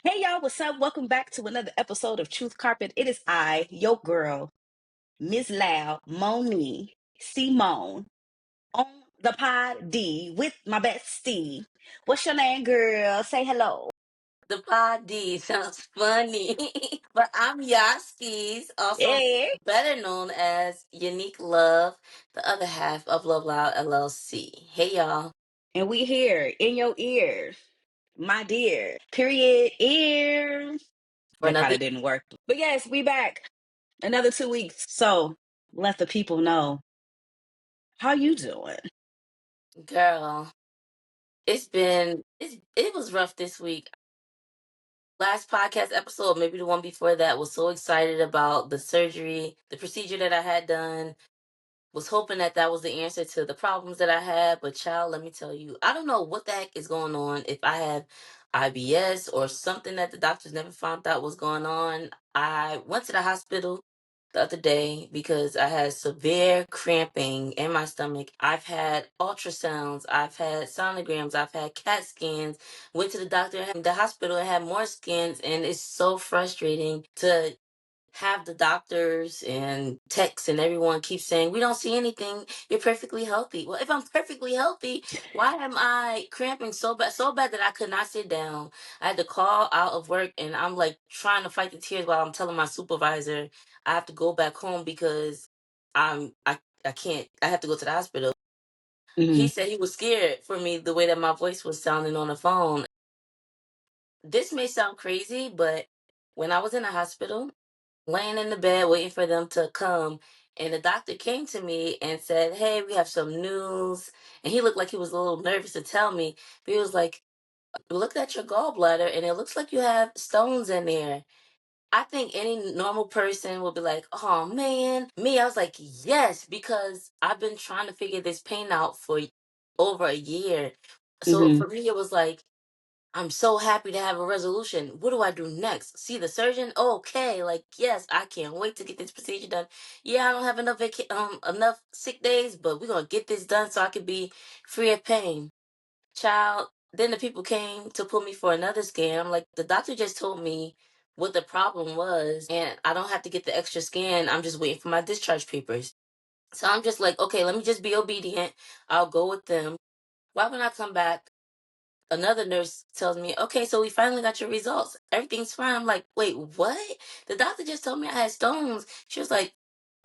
Hey y'all, what's up? Welcome back to another episode of Truth Carpet. It is I, your girl, Miss Loud, Moni, Simone, on the pod D with my bestie. What's your name, girl? Say hello. The pod D sounds funny. But I'm Yaskis, also Hey. better known as Unique Love, the other half of Love Loud LLC. Hey y'all. And we here in your ear, my dear. Period. Ear. For That kind another of didn't work. But yes, we back. Another 2 weeks. So let the people know how you doing. girl. It was rough this week. Last podcast episode, maybe the one before that, was so excited about the surgery, the procedure that I had done. Was hoping that that was the answer to the problems that I had, but child, let me tell you, I don't know what the heck is going on. If I have IBS or something that the doctors never found out was going on. I went to the hospital the other day because I had severe cramping in my stomach. I've had ultrasounds, I've had sonograms, I've had CAT scans. Went to the doctor, the hospital, and had more scans, and it's so frustrating to have the doctors and techs and everyone keep saying, we don't see anything, you're perfectly healthy. Well, if I'm perfectly healthy, why am I cramping so bad that I could not sit down? I had to call out of work, and I'm like trying to fight the tears while I'm telling my supervisor I have to go back home because I can't, I have to go to the hospital. He Mhm. said he was scared for me the way that my voice was sounding on the phone. This may sound crazy, but when I was in the hospital, laying in the bed waiting for them to come, and the doctor came to me and said, hey, we have some news. And he looked like he was a little nervous to tell me, but he was like, look at your gallbladder and it looks like you have stones in there. I think any normal person would be like, oh man. Me, I was like, yes, because I've been trying to figure this pain out for over a year. So Mhm. for me, it was like, I'm so happy to have a resolution. What do I do next? See the surgeon? Okay, like yes, I can't wait to get this procedure done. Yeah, I don't have enough enough sick days, but we're gonna get this done so I can be free of pain. Child. Then the people came to put me for another scan. I'm like, the doctor just told me what the problem was, and I don't have to get the extra scan. I'm just waiting for my discharge papers. So I'm just like, okay, let me just be obedient. I'll go with them. Why when I come back? Another nurse tells me, okay, so we finally got your results. Everything's fine. I'm like, wait, what? The doctor just told me I had stones. She was like,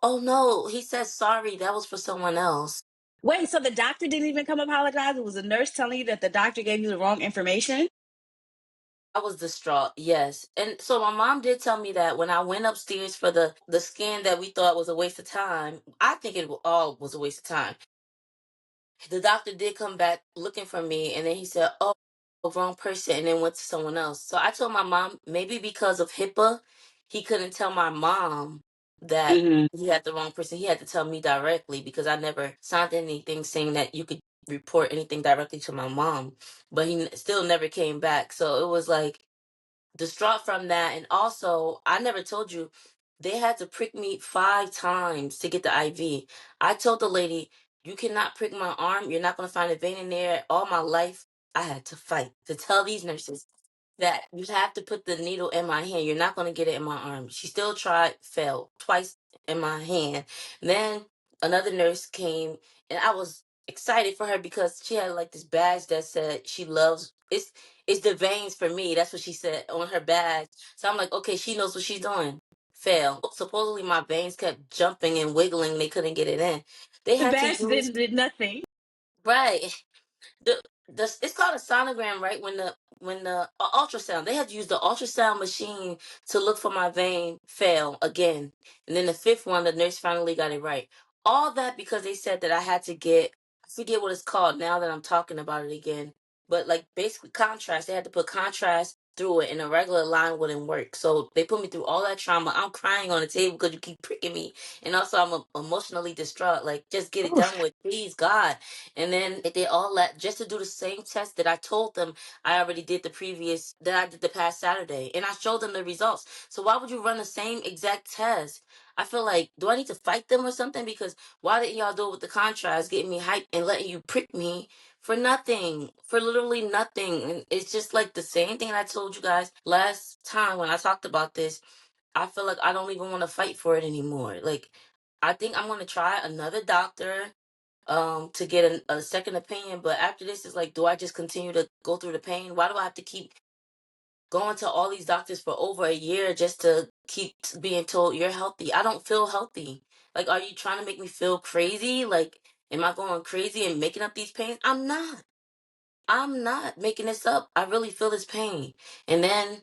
oh no, he said sorry. That was for someone else. Wait, so the doctor didn't even come apologize? It was a nurse telling you that the doctor gave you the wrong information? I was distraught, yes. And so my mom did tell me that when I went upstairs for the scan that we thought was a waste of time, I think it all was a waste of time. The doctor did come back looking for me, and then he said, oh, wrong person, and then went to someone else. So I told my mom, maybe because of HIPAA, he couldn't tell my mom that Hmm. he had the wrong person. He had to tell me directly because I never signed anything saying that you could report anything directly to my mom. But he still never came back. So it was like distraught from that. And also, I never told you, they had to prick me 5 times to get the IV. I told the lady, you cannot prick my arm. You're not going to find a vein in there. All my life, I had to fight to tell these nurses that you have to put the needle in my hand. You're not going to get it in my arm. She still tried, failed twice in my hand. Then another nurse came, and I was excited for her because she had like this badge that said she loves it's the veins for me. That's what she said on her badge. So I'm like, okay, she knows what she's doing. Fail. Supposedly my veins kept jumping and wiggling. They couldn't get it in. They The had to badge use did nothing. right. The it's called a sonogram, right? When the ultrasound, they had to use the ultrasound machine to look for my vein. Fail again, and then the fifth one, the nurse finally got it right. All that because they said that I had to get, I forget what it's called now that I'm talking about it again, but like basically contrast. They had to put contrast through it, and a regular line wouldn't work. So they put me through all that trauma. I'm crying on the table because you keep pricking me, and also I'm emotionally distraught. Like, just get it done Oof. with, please, God. And then they did all that just to do the same test that I told them I already did that I did the past Saturday. And I showed them the results. So why would you run the same exact test? I feel like, do I need to fight them or something? Because why didn't y'all do it with the contrast, getting me hyped and letting you prick me for nothing, for literally nothing. And it's just like the same thing I told you guys last time when I talked about this. I feel like I don't even want to fight for it anymore. Like, I think I'm going to try another doctor to get a second opinion, but after this is like, do I just continue to go through the pain? Why do I have to keep going to all these doctors for over a year just to keep being told you're healthy? I don't feel healthy. Like, are you trying to make me feel crazy? Like, am I going crazy and making up these pains? I'm not. I'm not making this up. I really feel this pain. And then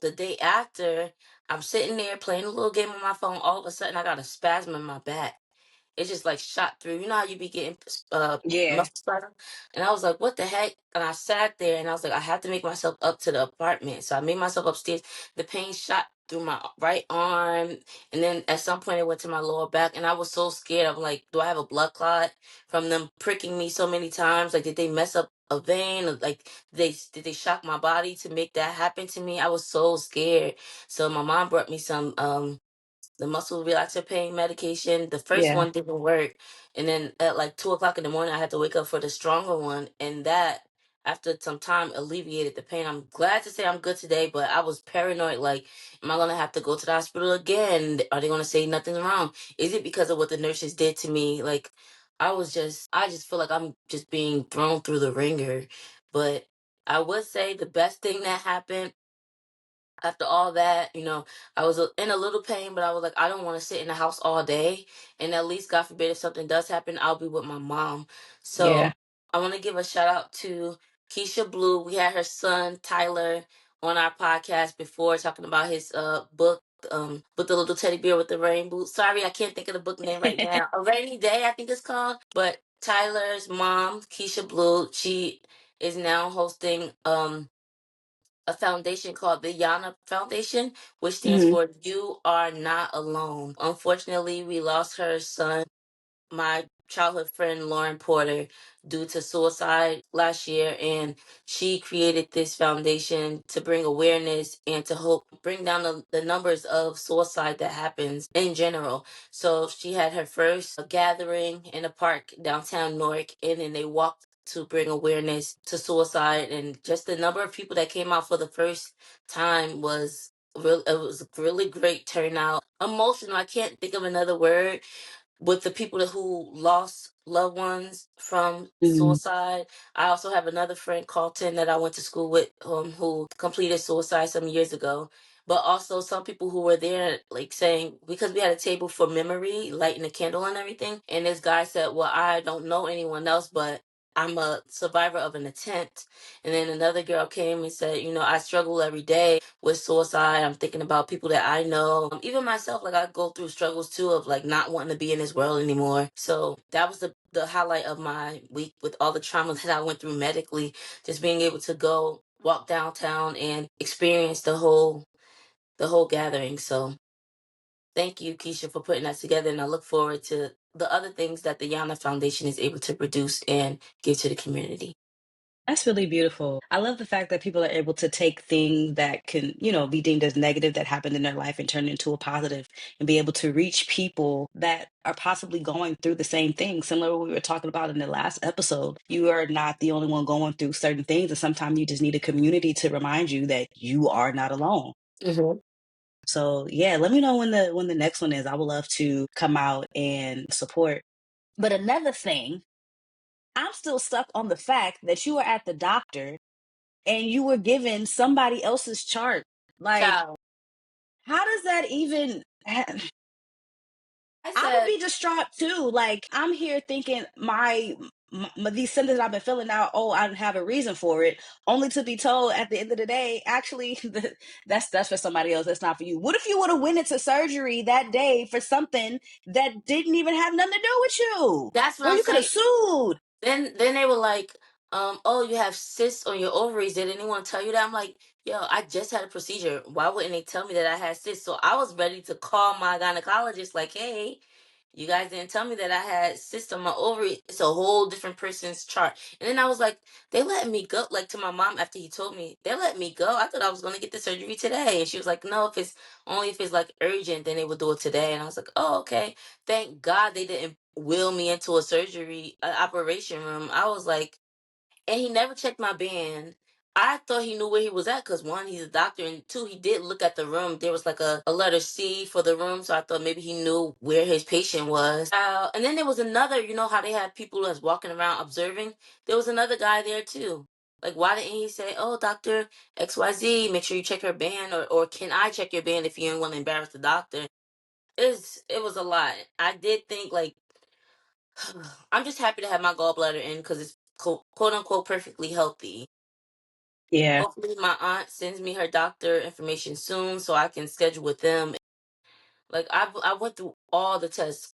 the day after, I'm sitting there playing a little game on my phone. All of a sudden, I got a spasm in my back. It just like shot through. You know how you be getting Yeah. muscle spasm? And I was like, what the heck? And I sat there and I was like, I have to make myself up to the apartment. So I made myself upstairs. The pain shot through my right arm. And then at some point it went to my lower back. And I was so scared. I'm like, do I have a blood clot from them pricking me so many times? Like, did they mess up a vein? Or, like, did they shock my body to make that happen to me? I was so scared. So my mom brought me some the muscle relaxer pain medication. The first Yeah. one didn't work. And then at like 2 o'clock in the morning, I had to wake up for the stronger one. And that, after some time, alleviated the pain. I'm glad to say I'm good today, but I was paranoid. Like, am I going to have to go to the hospital again? Are they going to say nothing's wrong? Is it because of what the nurses did to me? Like, I just feel like I'm just being thrown through the ringer. But I would say the best thing that happened after all that, I was in a little pain, but I was like, I don't want to sit in the house all day. And at least, God forbid, if something does happen, I'll be with my mom. So Yeah. I want to give a shout out to Keisha Blue. We had her son, Tyler, on our podcast before talking about his book. With the little teddy bear with the rainbow. Sorry, I can't think of the book name right now. A Rainy Day, I think it's called. But Tyler's mom, Keisha Blue, she is now hosting a foundation called the Yana Foundation, which stands Hmm. for You Are Not Alone. Unfortunately, we lost her son, my childhood friend Lauren Porter, due to suicide last year, and she created this foundation to bring awareness and to hope bring down the numbers of suicide that happens in general. So she had her first gathering in a park downtown Newark, and then they walked to bring awareness to suicide, and just the number of people that came out for the first time was real. It was a really great turnout. Emotional, I can't think of another word, with the people who lost loved ones from Hmm. suicide. I also have another friend, Carlton, that I went to school with, who completed suicide some years ago. But also some people who were there, like saying, because we had a table for memory, lighting a candle and everything. And this guy said, well, I don't know anyone else, but I'm a survivor of an attempt. And then another girl came and said, I struggle every day with suicide. I'm thinking about people that I know. Even myself, like, I go through struggles too of like not wanting to be in this world anymore. So that was the highlight of my week, with all the trauma that I went through medically, just being able to go walk downtown and experience the whole gathering. So thank you, Keisha, for putting that together, and I look forward to the other things that the Yana Foundation is able to produce and give to the community. That's really beautiful. I love the fact that people are able to take things that can, be deemed as negative that happened in their life and turn it into a positive and be able to reach people that are possibly going through the same thing. Similar to what we were talking about in the last episode. You are not the only one going through certain things. And sometimes you just need a community to remind you that you are not alone. Hmm. So yeah, let me know when the next one is. I would love to come out and support. But another thing, I'm still stuck on the fact that you were at the doctor and you were given somebody else's chart. Like, Child, how does that even? I I would said, be distraught too. Like, I'm here thinking these symptoms I've been filling out. Oh, I don't have a reason for it, only to be told at the end of the day, actually, that's for somebody else. That's not for you. What if you would have went into surgery that day for something that didn't even have nothing to do with you? that's what Girl, I'm you could have saying. sued. Then they were like, oh, you have cysts on your ovaries. Did anyone tell you that? I'm like, yo, I just had a procedure. Why wouldn't they tell me that I had cysts? So I was ready to call my gynecologist, like, hey, you guys didn't tell me that I had cysts on my ovary. It's a whole different person's chart. And then I was like, they let me go. Like, to my mom, after he told me, they let me go. I thought I was gonna get the surgery today. And she was like, no, if it's like urgent, then they would do it today. And I was like, oh, okay. Thank God they didn't wheel me into a surgery operation room. I was like, and he never checked my band. I thought he knew where he was at because one, he's a doctor, and two, he did look at the room. There was like a letter C for the room, so I thought maybe he knew where his patient was. And then there was another, you know how they have people that's walking around observing? There was another guy there too. Like, why didn't he say, "Oh, Doctor XYZ, make sure you check her band," or "Can I check your band if you don't want to embarrass the doctor?" It was a lot. I did think like I'm just happy to have my gallbladder in because it's quote unquote perfectly healthy. Yeah. Hopefully, my aunt sends me her doctor information soon so I can schedule with them. Like I went through all the tests,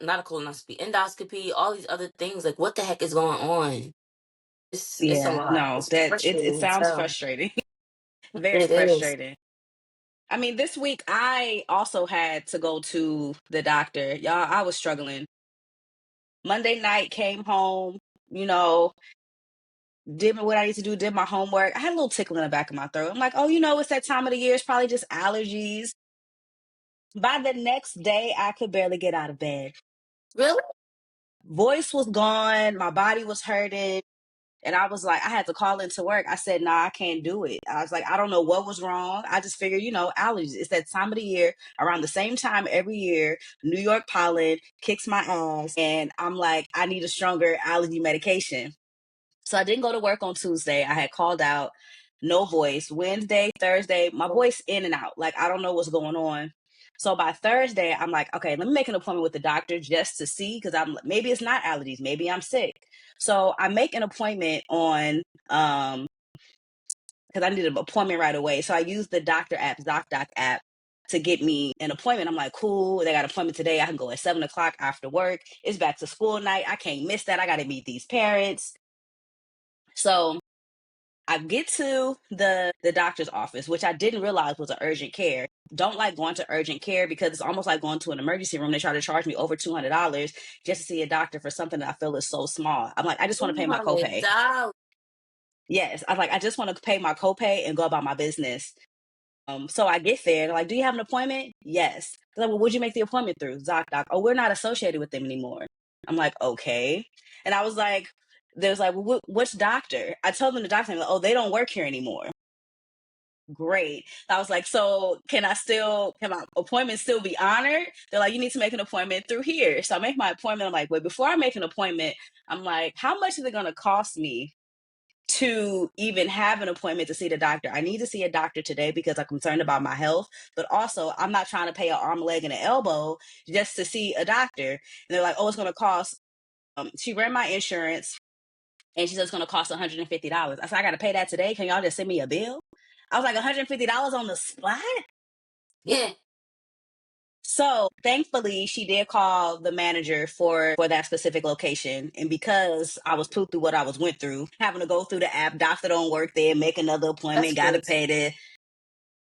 not a colonoscopy, endoscopy, all these other things. Like, what the heck is going on? It's a Yeah. lot. No, It's that it frustrating as sounds hell. frustrating. Very It is. frustrating. I mean, this week I also had to go to the doctor. Y'all, I was struggling. Monday night, came home, you know, did what I need to do, did my homework. I had a little tickle in the back of my throat. I'm like, oh, it's that time of the year. It's probably just allergies. By the next day, I could barely get out of bed. Really? Voice was gone. My body was hurting. And I was like, I had to call into work. I said, nah, I can't do it. I was like, I don't know what was wrong. I just figured, allergies. It's that time of the year, around the same time every year, New York pollen kicks my ass. And I'm like, I need a stronger allergy medication. So I didn't go to work on Tuesday. I had called out, no voice. Wednesday, Thursday, my voice in and out. Like, I don't know what's going on. So by Thursday, I'm like, okay, let me make an appointment with the doctor just to see, because maybe it's not allergies, maybe I'm sick. So I make an appointment on because I needed an appointment right away. So I used the doctor app, ZocDoc app, to get me an appointment. I'm like, cool, they got an appointment today. I can go at 7 o'clock after work. It's back to school night. I can't miss that. I got to meet these parents. So I get to the doctor's office, which I didn't realize was an urgent care. Don't like going to urgent care because it's almost like going to an emergency room. They try to charge me over $200 just to see a doctor for something that I feel is so small. I'm like, I just want to pay my copay. $200. Yes, I was like, I just want to pay my copay and go about my business. So I get there. They're like, do you have an appointment? Yes. They're like, well, would you make the appointment through ZocDoc? Oh, we're not associated with them anymore. I'm like, okay. And I was like, there's like, well, which doctor? I told them the doctor, like, oh, they don't work here anymore. Great. I was like, so can my appointment still be honored? They're like, you need to make an appointment through here. So I make my appointment. I'm like, wait, before I make an appointment, I'm like, how much is it going to cost me to even have an appointment to see the doctor? I need to see a doctor today because I'm concerned about my health, but also I'm not trying to pay an arm, leg, and an elbow just to see a doctor. And they're like, oh, it's going to cost. She ran my insurance, and she said it's going to cost $150. I said, I got to pay that today. Can y'all just send me a bill? I was like, $150 on the spot. Yeah. So thankfully, she did call the manager for that specific location. And because I was put through what I went through, having to go through the app, doctor don't work there, make another That's appointment, got to crazy. pay that.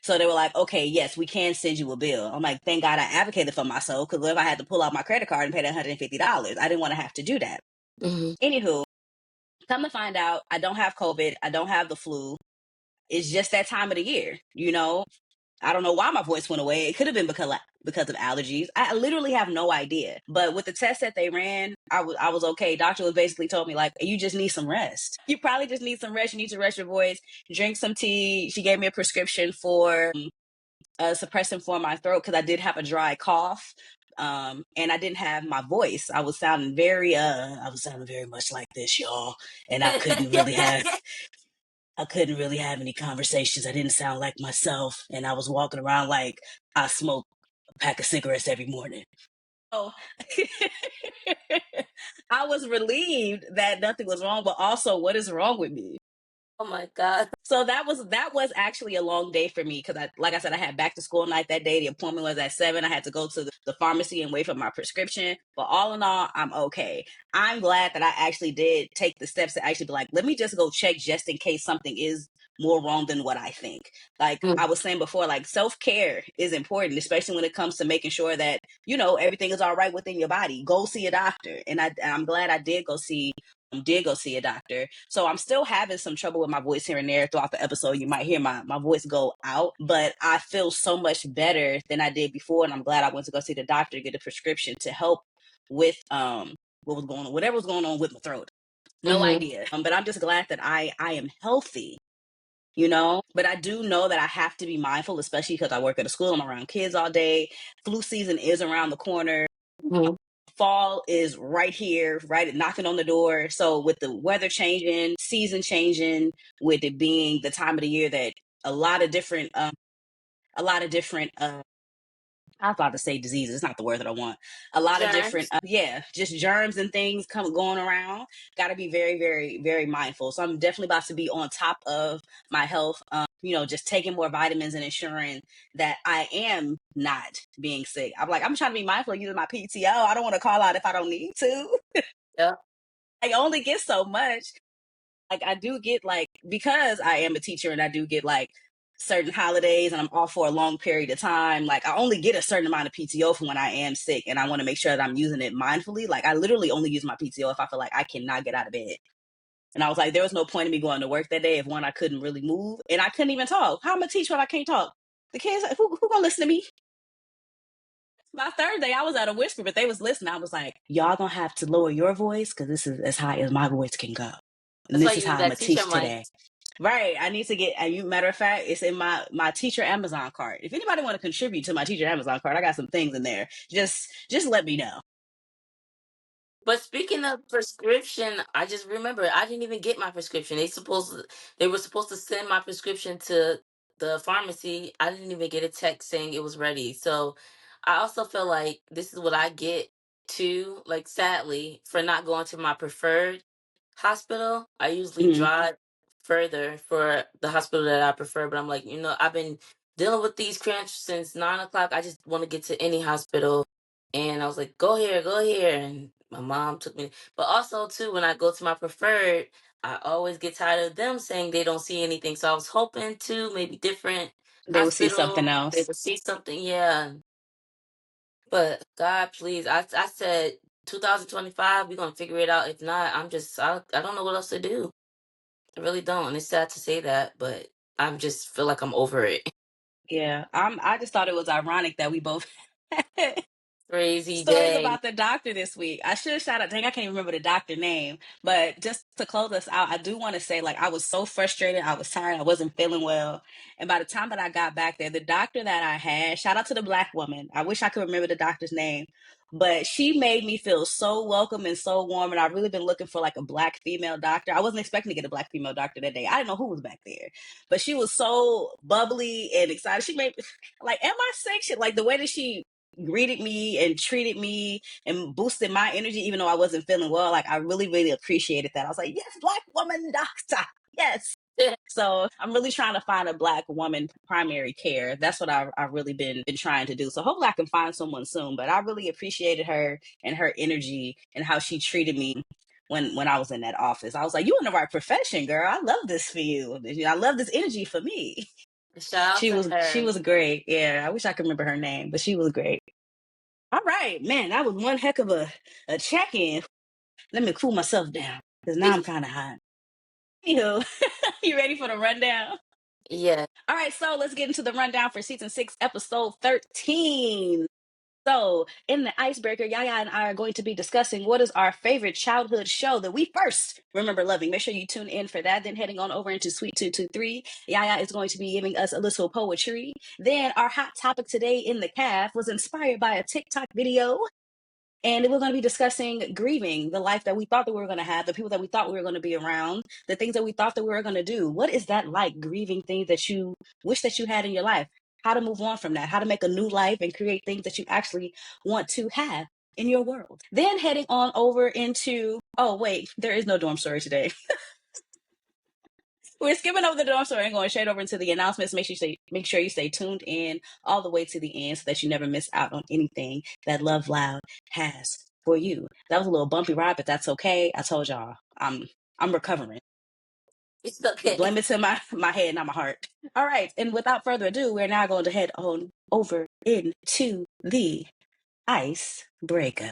So they were like, okay, yes, we can send you a bill. I'm like, thank God I advocated for myself, because if I had to pull out my credit card and pay that $150, I didn't want to have to do that. Hmm. Anywho, come to find out, I don't have COVID. I don't have the flu. It's just that time of the year. I don't know why my voice went away. It could have been because of allergies. I literally have no idea. But with the test that they ran, I was okay. Doctor was basically told me, like, you just need some rest. You probably just need some rest. You need to rest your voice. Drink some tea. She gave me a prescription for a suppressant for my throat because I did have a dry cough. And I didn't have my voice. I was sounding very much like this, y'all. And I couldn't really have any conversations. I didn't sound like myself. And I was walking around like I smoke a pack of cigarettes every morning. Oh, I was relieved that nothing was wrong, but also, what is wrong with me? Oh my God. So that was actually a long day for me because like I said, I had back to school night that day. The appointment was at 7. I had to go to the pharmacy and wait for my prescription. But all in all, I'm okay. I'm glad that I actually did take the steps to actually be like, let me just go check just in case something is more wrong than what I think. Like Mm. I was saying before, like self-care is important, especially when it comes to making sure that, everything is all right within your body. Go see a doctor. And I'm glad I did go see a doctor. So I'm still having some trouble with my voice here and there throughout the episode. You might hear my voice go out, but I feel so much better than I did before. And I'm glad I went to go see the doctor to get a prescription to help with whatever was going on with my throat. No Mm-hmm. idea. But I'm just glad that I am healthy, you know. But I do know that I have to be mindful, especially because I work at a school. I'm around kids all day. Flu season is around the corner. Mm-hmm. Fall is right here, right knocking on the door. So with the weather changing, season changing, with it being the time of the year that a lot of different, I was about to say diseases. It's not the word that I want. A lot of different, Germs. yeah, just germs and things come going around. Got to be very, very, very mindful. So I'm definitely about to be on top of my health. Just taking more vitamins and ensuring that I am not being sick. I'm trying to be mindful of using my PTO. I don't want to call out if I don't need to. Yeah. I only get so much. Like I do get like because I am a teacher and I do get like certain holidays and I'm off for a long period of time. Like I only get a certain amount of PTO for when I am sick, and I want to make sure that I'm using it mindfully. Like I literally only use my PTO if I feel like I cannot get out of bed. And I was like, there was no point in me going to work that day if one I couldn't really move and I couldn't even talk. How am I teach when I can't talk? The kids, who gonna listen to me? My third day, I was at a whisper, but they was listening. I was like, y'all gonna have to lower your voice because this is as high as my voice can go. And That's why this is you how need I'm gonna that teacher teach mic. today. Right. I need to get, and you, matter of fact, it's in my teacher Amazon card. If anybody want to contribute to my teacher Amazon card, I got some things in there. Just let me know. But speaking of prescription, I just remember I didn't even get my prescription. They were supposed to send my prescription to the pharmacy. I didn't even get a text saying it was ready. So I also feel like this is what I get too, like sadly, for not going to my preferred hospital. I usually Mm-hmm. drive further for the hospital that I prefer, but I'm like, I've been dealing with these cramps since 9 o'clock. I just want to get to any hospital. And I was like, go here. And my mom took me. But also, too, when I go to my preferred, I always get tired of them saying they don't see anything. So I was hoping to maybe different They will see something hospital, they else. would see something. Yeah. But God, please, I said 2025, we're going to figure it out. If not, I don't know what else to do. I really don't. And it's sad to say that, but I just feel like I'm over it. Yeah. I just thought it was ironic that we both Crazy stories day. about the doctor this week. I should shout out. Dang, I can't even remember the doctor name. But just to close us out, I do want to say, like, I was so frustrated. I was tired. I wasn't feeling well. And by the time that I got back there, the doctor that I had, shout out to the black woman. I wish I could remember the doctor's name. But she made me feel so welcome and so warm. And I've really been looking for like a black female doctor. I wasn't expecting to get a black female doctor that day. I didn't know who was back there. But she was so bubbly and excited. She made like, am I sick? Like the way that she greeted me and treated me and boosted my energy even though I wasn't feeling well. Like I really, really appreciated that. I was like, yes, black woman doctor. Yes. So I'm really trying to find a black woman primary care. That's what I've really been trying to do. So hopefully I can find someone soon. But I really appreciated her and her energy and how she treated me when I was in that office. I was like, you in the right profession, girl. I love this for you. I love this energy for me. Shout out She to was her. great. Yeah, I wish I could remember her name, but she was great. All right, man, that was one heck of a check in. Let me cool myself down because now I'm kind of hot. Anywho, you ready for the rundown? Yeah. All right, so let's get into the rundown for season 6, episode 13. So, in the icebreaker, Yaya and I are going to be discussing what is our favorite childhood show that we first remember loving. Make sure you tune in for that. Then, heading on over into Sweet 223, Yaya is going to be giving us a little poetry. Then, our hot topic today in the calf was inspired by a TikTok video. And we're going to be discussing grieving, the life that we thought that we were going to have, the people that we thought we were going to be around, the things that we thought that we were going to do. What is that like, grieving things that you wish that you had in your life? How to move on from that, how to make a new life and create things that you actually want to have in your world. Then heading on over into, oh, wait, there is no dorm story today. We're skipping over the dorm story and going straight over into the announcements. Make sure you stay tuned in all the way to the end so that you never miss out on anything that Love Loud has for you. That was a little bumpy ride, but that's okay. I told y'all I'm recovering. It's okay. Blame it to my head, not my heart. All right, and without further ado, we're now going to head on over into the icebreaker.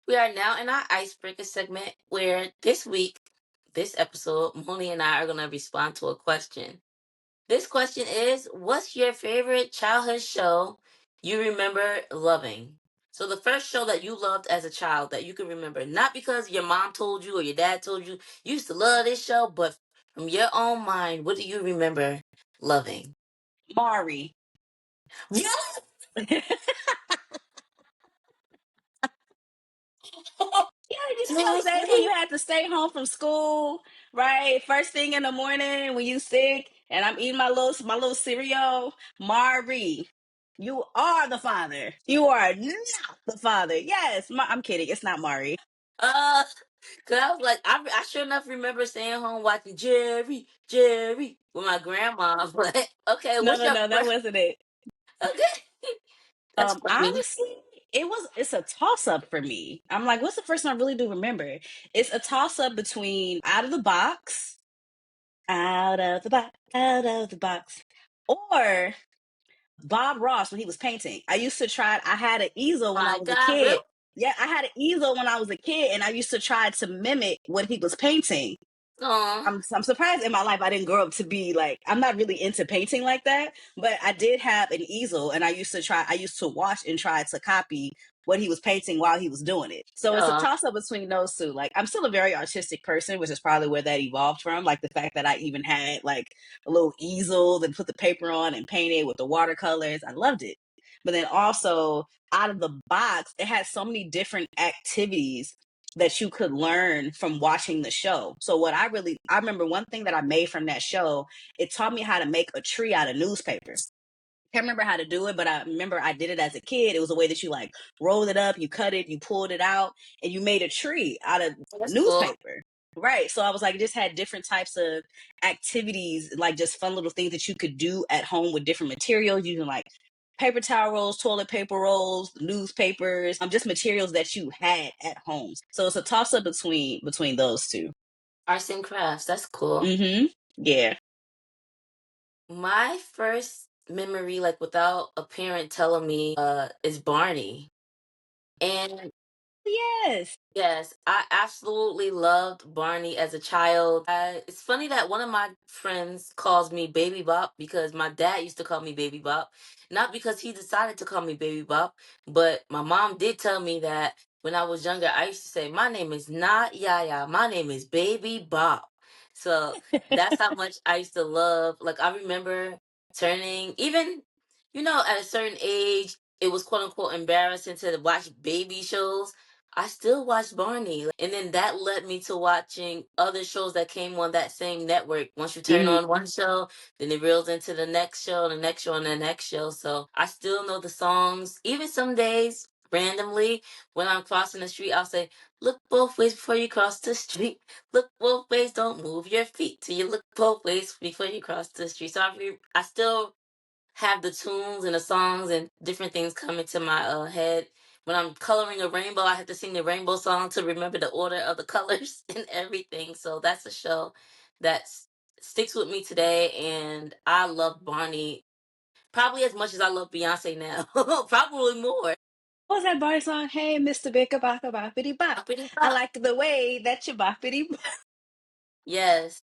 We are now in our icebreaker segment where this episode, Moni and I are going to respond to a question. This question is, what's your favorite childhood show you remember loving? So the first show that you loved as a child that you can remember, not because your mom told you or your dad told you you used to love this show, but from your own mind, what do you remember loving? Mari. Yeah. Yeah, you know those days when Seriously? you had to stay home from school, right? First thing in the morning when you sick, and I'm eating my little cereal. Mari, you are the father. You are not the father. Yes, I'm kidding. It's not Mari. Uh, cause I was like, I sure enough remember staying home watching Jerry with my grandma. But okay, No, what's no, your no, that first? wasn't it. Okay, that's funny. Honestly, it's a toss up for me. I'm like, what's the first one I really do remember? It's a toss up between Out of the Box, Out of the Box, or Bob Ross when he was painting. I had an easel when I My was a God, kid. really? Yeah, I had an easel when I was a kid, and I used to try to mimic what he was painting. Aw. I'm surprised in my life I didn't grow up to be like, I'm not really into painting like that, but I did have an easel, and I used to watch and try to copy what he was painting while he was doing it. So it's a Aw. toss up between those two. Like, I'm still a very artistic person, which is probably where that evolved from. Like the fact that I even had like a little easel that put the paper on and painted with the watercolors. I loved it. But then also Out of the Box, it had so many different activities that you could learn from watching the show. So I remember one thing that I made from that show, it taught me how to make a tree out of newspaper. Can't remember how to do it, but I remember I did it as a kid. It was a way that you like rolled it up, you cut it, you pulled it out, and you made a tree out of That's cool. newspaper. Right. So I was like, it just had different types of activities, like just fun little things that you could do at home with different materials, using like paper towel rolls, toilet paper rolls, newspapers, just materials that you had at home. So it's a toss up between those two. Arts and crafts. That's cool. Mm-hmm. Yeah. My first memory, like without a parent telling me, is Barney. And Yes. yes, I absolutely loved Barney as a child. It's funny that one of my friends calls me Baby Bop because my dad used to call me Baby Bop. Not because he decided to call me Baby Bop, but my mom did tell me that when I was younger, I used to say, my name is not Yaya, my name is Baby Bop. So that's how much I used to love. Like, I remember turning, even, at a certain age, it was quote unquote embarrassing to watch baby shows. I still watched Barney. And then that led me to watching other shows that came on that same network. Once you turn Mm-hmm. on one show, then it reels into the next show, the next show, and the next show. So I still know the songs. Even some days, randomly, when I'm crossing the street, I'll say, look both ways before you cross the street. Look both ways, don't move your feet till you look both ways before you cross the street. So I still have the tunes and the songs and different things come into my head. When I'm coloring a rainbow, I have to sing the rainbow song to remember the order of the colors and everything. So that's a show that sticks with me today, and I love Barney probably as much as I love Beyonce now, probably more. What was that bar song? Hey, Mr. Bicka Baka Boppity Bop. Uppity I bop. like the way that you boppity bop. Yes,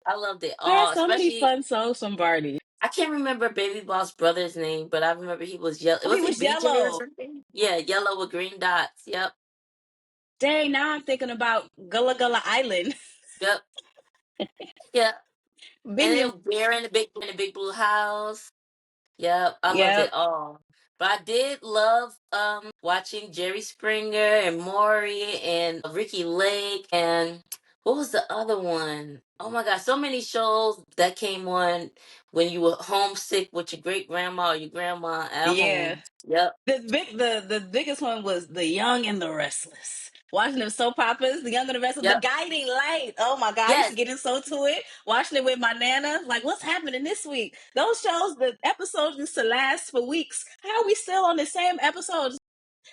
I loved it I had all. so many Especially, fun songs from Barney. I can't remember Baby Boss brother's name, but I remember he was yellow. Oh, he Was it was BJ or yellow. something? Yeah, yellow with green dots. Yep. Dang, now I'm thinking about Gullah Gullah Island. Yep. Yeah. And Big. then Bear in the big blue house. Yep, I loved it Yep. all. But I did love watching Jerry Springer and Maury and Ricky Lake and what was the other one? Oh my god, so many shows that came on when you were homesick with your great grandma or your grandma at Yeah. home. Yep. The biggest one was The Young and the Restless. Watching them soap operas, The Young and the Restless, The Yep. Guiding Light. Oh my God, I used to Yes. get in so to it. Watching it with my nana, like what's happening this week? Those shows, the episodes used to last for weeks. How are we still on the same episodes?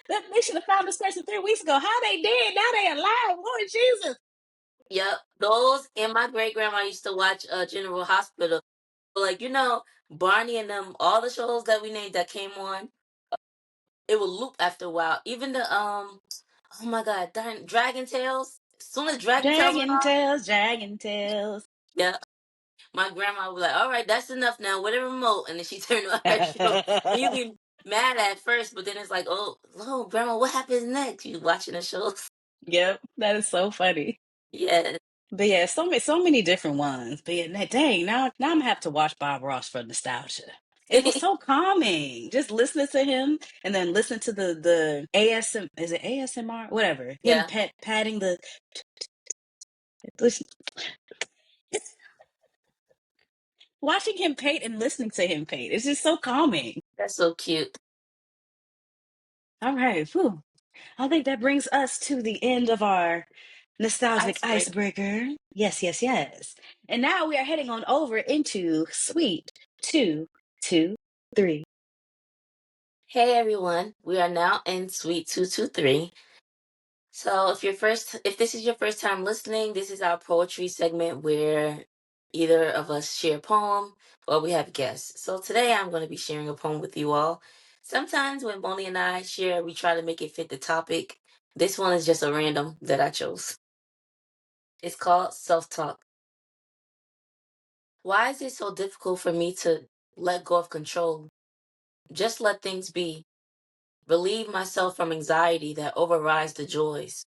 They should have found this person 3 weeks ago. How they dead? Now they alive. Lord Jesus. Yep. Those and my great grandma used to watch General Hospital. Like, Barney and them, all the shows that we named that came on, it would loop after a while. Even the oh my god, darn Dragon Tales. As soon as Dragon Tales went Dragon on, Tales, Dragon Tales. yeah, my grandma would be like, "All right, that's enough now. With a remote," and then she turned on her show. And you can mad at first, but then it's like, oh, no, grandma, what happens next? You watching the shows? Yep, that is so funny. Yeah. But yeah, so many different ones. But yeah, dang, now I'm gonna have to watch Bob Ross for nostalgia. It was so calming. Just listening to him and then listen to the ASM, is it ASMR? Whatever. Him Yeah, patting the listen, watching him paint and listening to him paint. It's just so calming. that's so cute. All right. Whew. I think that brings us to the end of our nostalgic Icebreaker. icebreaker. Yes, yes, yes. And now we are heading on over into Suite 223. Hey everyone, we are now in Suite 223. So if this is your first time listening, this is our poetry segment where either of us share a poem or we have guests. So today I'm going to be sharing a poem with you all. Sometimes when Bonnie and I share, we try to make it fit the topic. This one is just a random that I chose. It's called Self Talk. Why is it so difficult for me to let go of control? Just let things be. Relieve myself from anxiety that overrides the joys.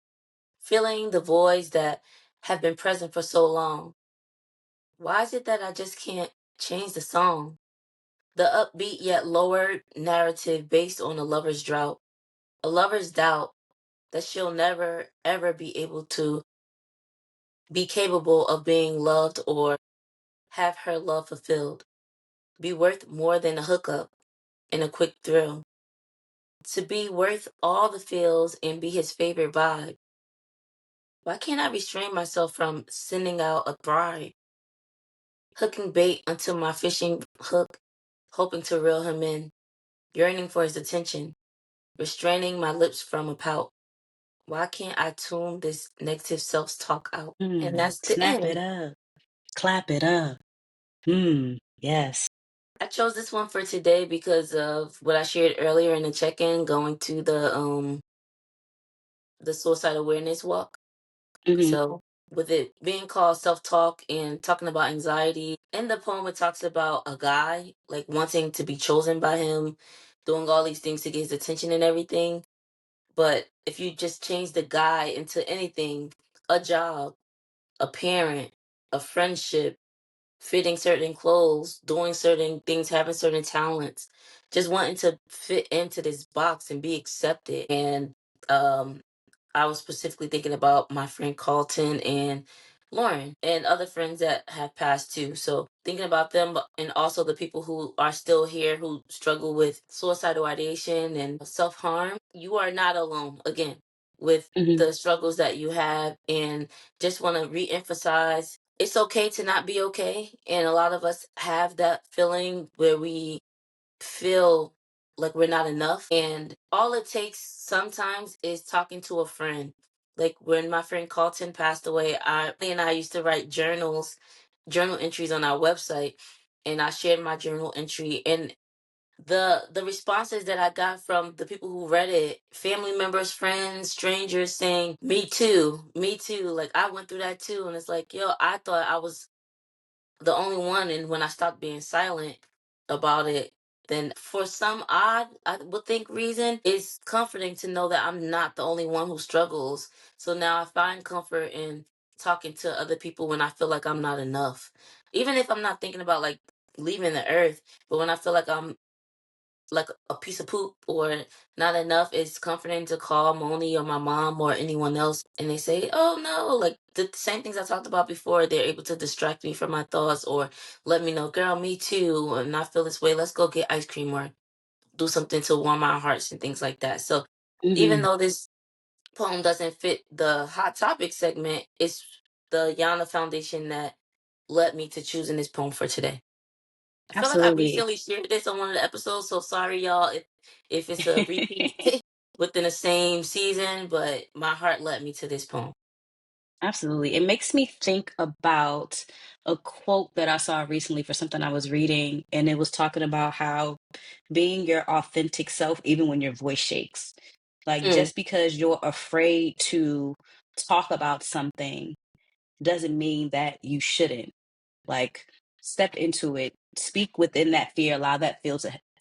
Filling the voids that have been present for so long. Why is it that I just can't change the song? The upbeat yet lowered narrative based on a lover's drought, a lover's doubt that she'll never ever be able to be capable of being loved or have her love fulfilled, be worth more than a hookup and a quick thrill, to be worth all the feels and be his favorite vibe. Why can't I restrain myself from sending out a bride? Hooking bait until my fishing hook, hoping to reel him in, yearning for his attention, restraining my lips from a pout. Why can't I tune this negative self talk out? And that's the Snap it end. up. Clap it up. Yes. I chose this one for today because of what I shared earlier in the check-in, going to the suicide awareness walk. Hmm. So with it being called self-talk and talking about anxiety, in the poem it talks about a guy like wanting to be chosen by him, doing all these things to get his attention and everything. But if you just change the guy into anything, a job, a parent, a friendship, fitting certain clothes, doing certain things, having certain talents, just wanting to fit into this box and be accepted. And um I was specifically thinking about my friend Carlton and Lauren and other friends that have passed too. So thinking about them and also the people who are still here who struggle with suicidal ideation and self-harm, you are not alone again with Hmm. the struggles that you have, and just want to re-emphasize it's okay to not be okay. And a lot of us have that feeling where we feel like we're not enough. And all it takes sometimes is talking to a friend. Like when my friend Carlton passed away, I used to write journal entries on our website, and I shared my journal entry, and the responses that I got from the people who read it, family members, friends, strangers saying, me too. Like I went through that too. And it's like, yo, I thought I was the only one, and when I stopped being silent about it, then for some odd, I would think reason, it's comforting to know that I'm not the only one who struggles. So now I find comfort in talking to other people when I feel like I'm not enough. Even if I'm not thinking about like leaving the earth, but when I feel like I'm like a piece of poop or not enough, it's comforting to call Moni or my mom or anyone else, and they say, oh no, like the same things I talked about before. They're able to distract me from my thoughts or let me know, girl, me too, and I feel this way, let's go get ice cream or do something to warm our hearts and things like that. So even Hmm. though this poem doesn't fit the hot topic segment, it's the Yana Foundation that led me to choosing this poem for today. I feel like I Absolutely. recently shared this on one of the episodes, so sorry y'all if it's a repeat within the same season, but my heart led me to this poem. Absolutely. It makes me think about a quote that I saw recently for something I was reading, and it was talking about how being your authentic self, even when your voice shakes. Like, Mm, just because you're afraid to talk about something doesn't mean that you shouldn't. Like, step into it, speak within that fear, allow that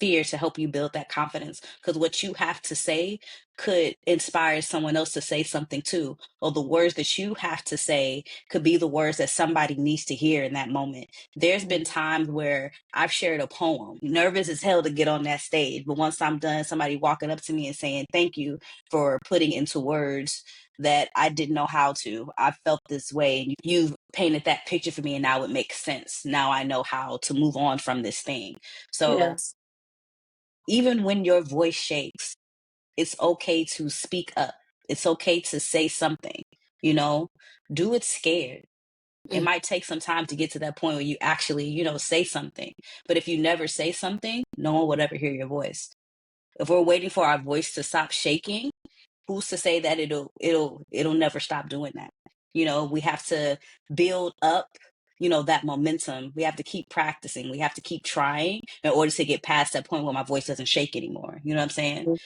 fear to help you build that confidence. Because what you have to say could inspire someone else to say something too. Or the words that you have to say could be the words that somebody needs to hear in that moment. There's been times where I've shared a poem, nervous as hell to get on that stage. But once I'm done, somebody walking up to me and saying, "Thank you for putting into words that I didn't know how to. I felt this way. And you've painted that picture for me, and now it makes sense. Now I know how to move on from this thing." So Yes. even when your voice shakes, it's okay to speak up. It's okay to say something, you know, do it scared. It Mm. might take some time to get to that point where you actually, say something. But if you never say something, no one would ever hear your voice. If we're waiting for our voice to stop shaking, who's to say that it'll never stop doing that? We have to build up, that momentum. We have to keep practicing. We have to keep trying in order to get past that point where my voice doesn't shake anymore. You know what I'm saying?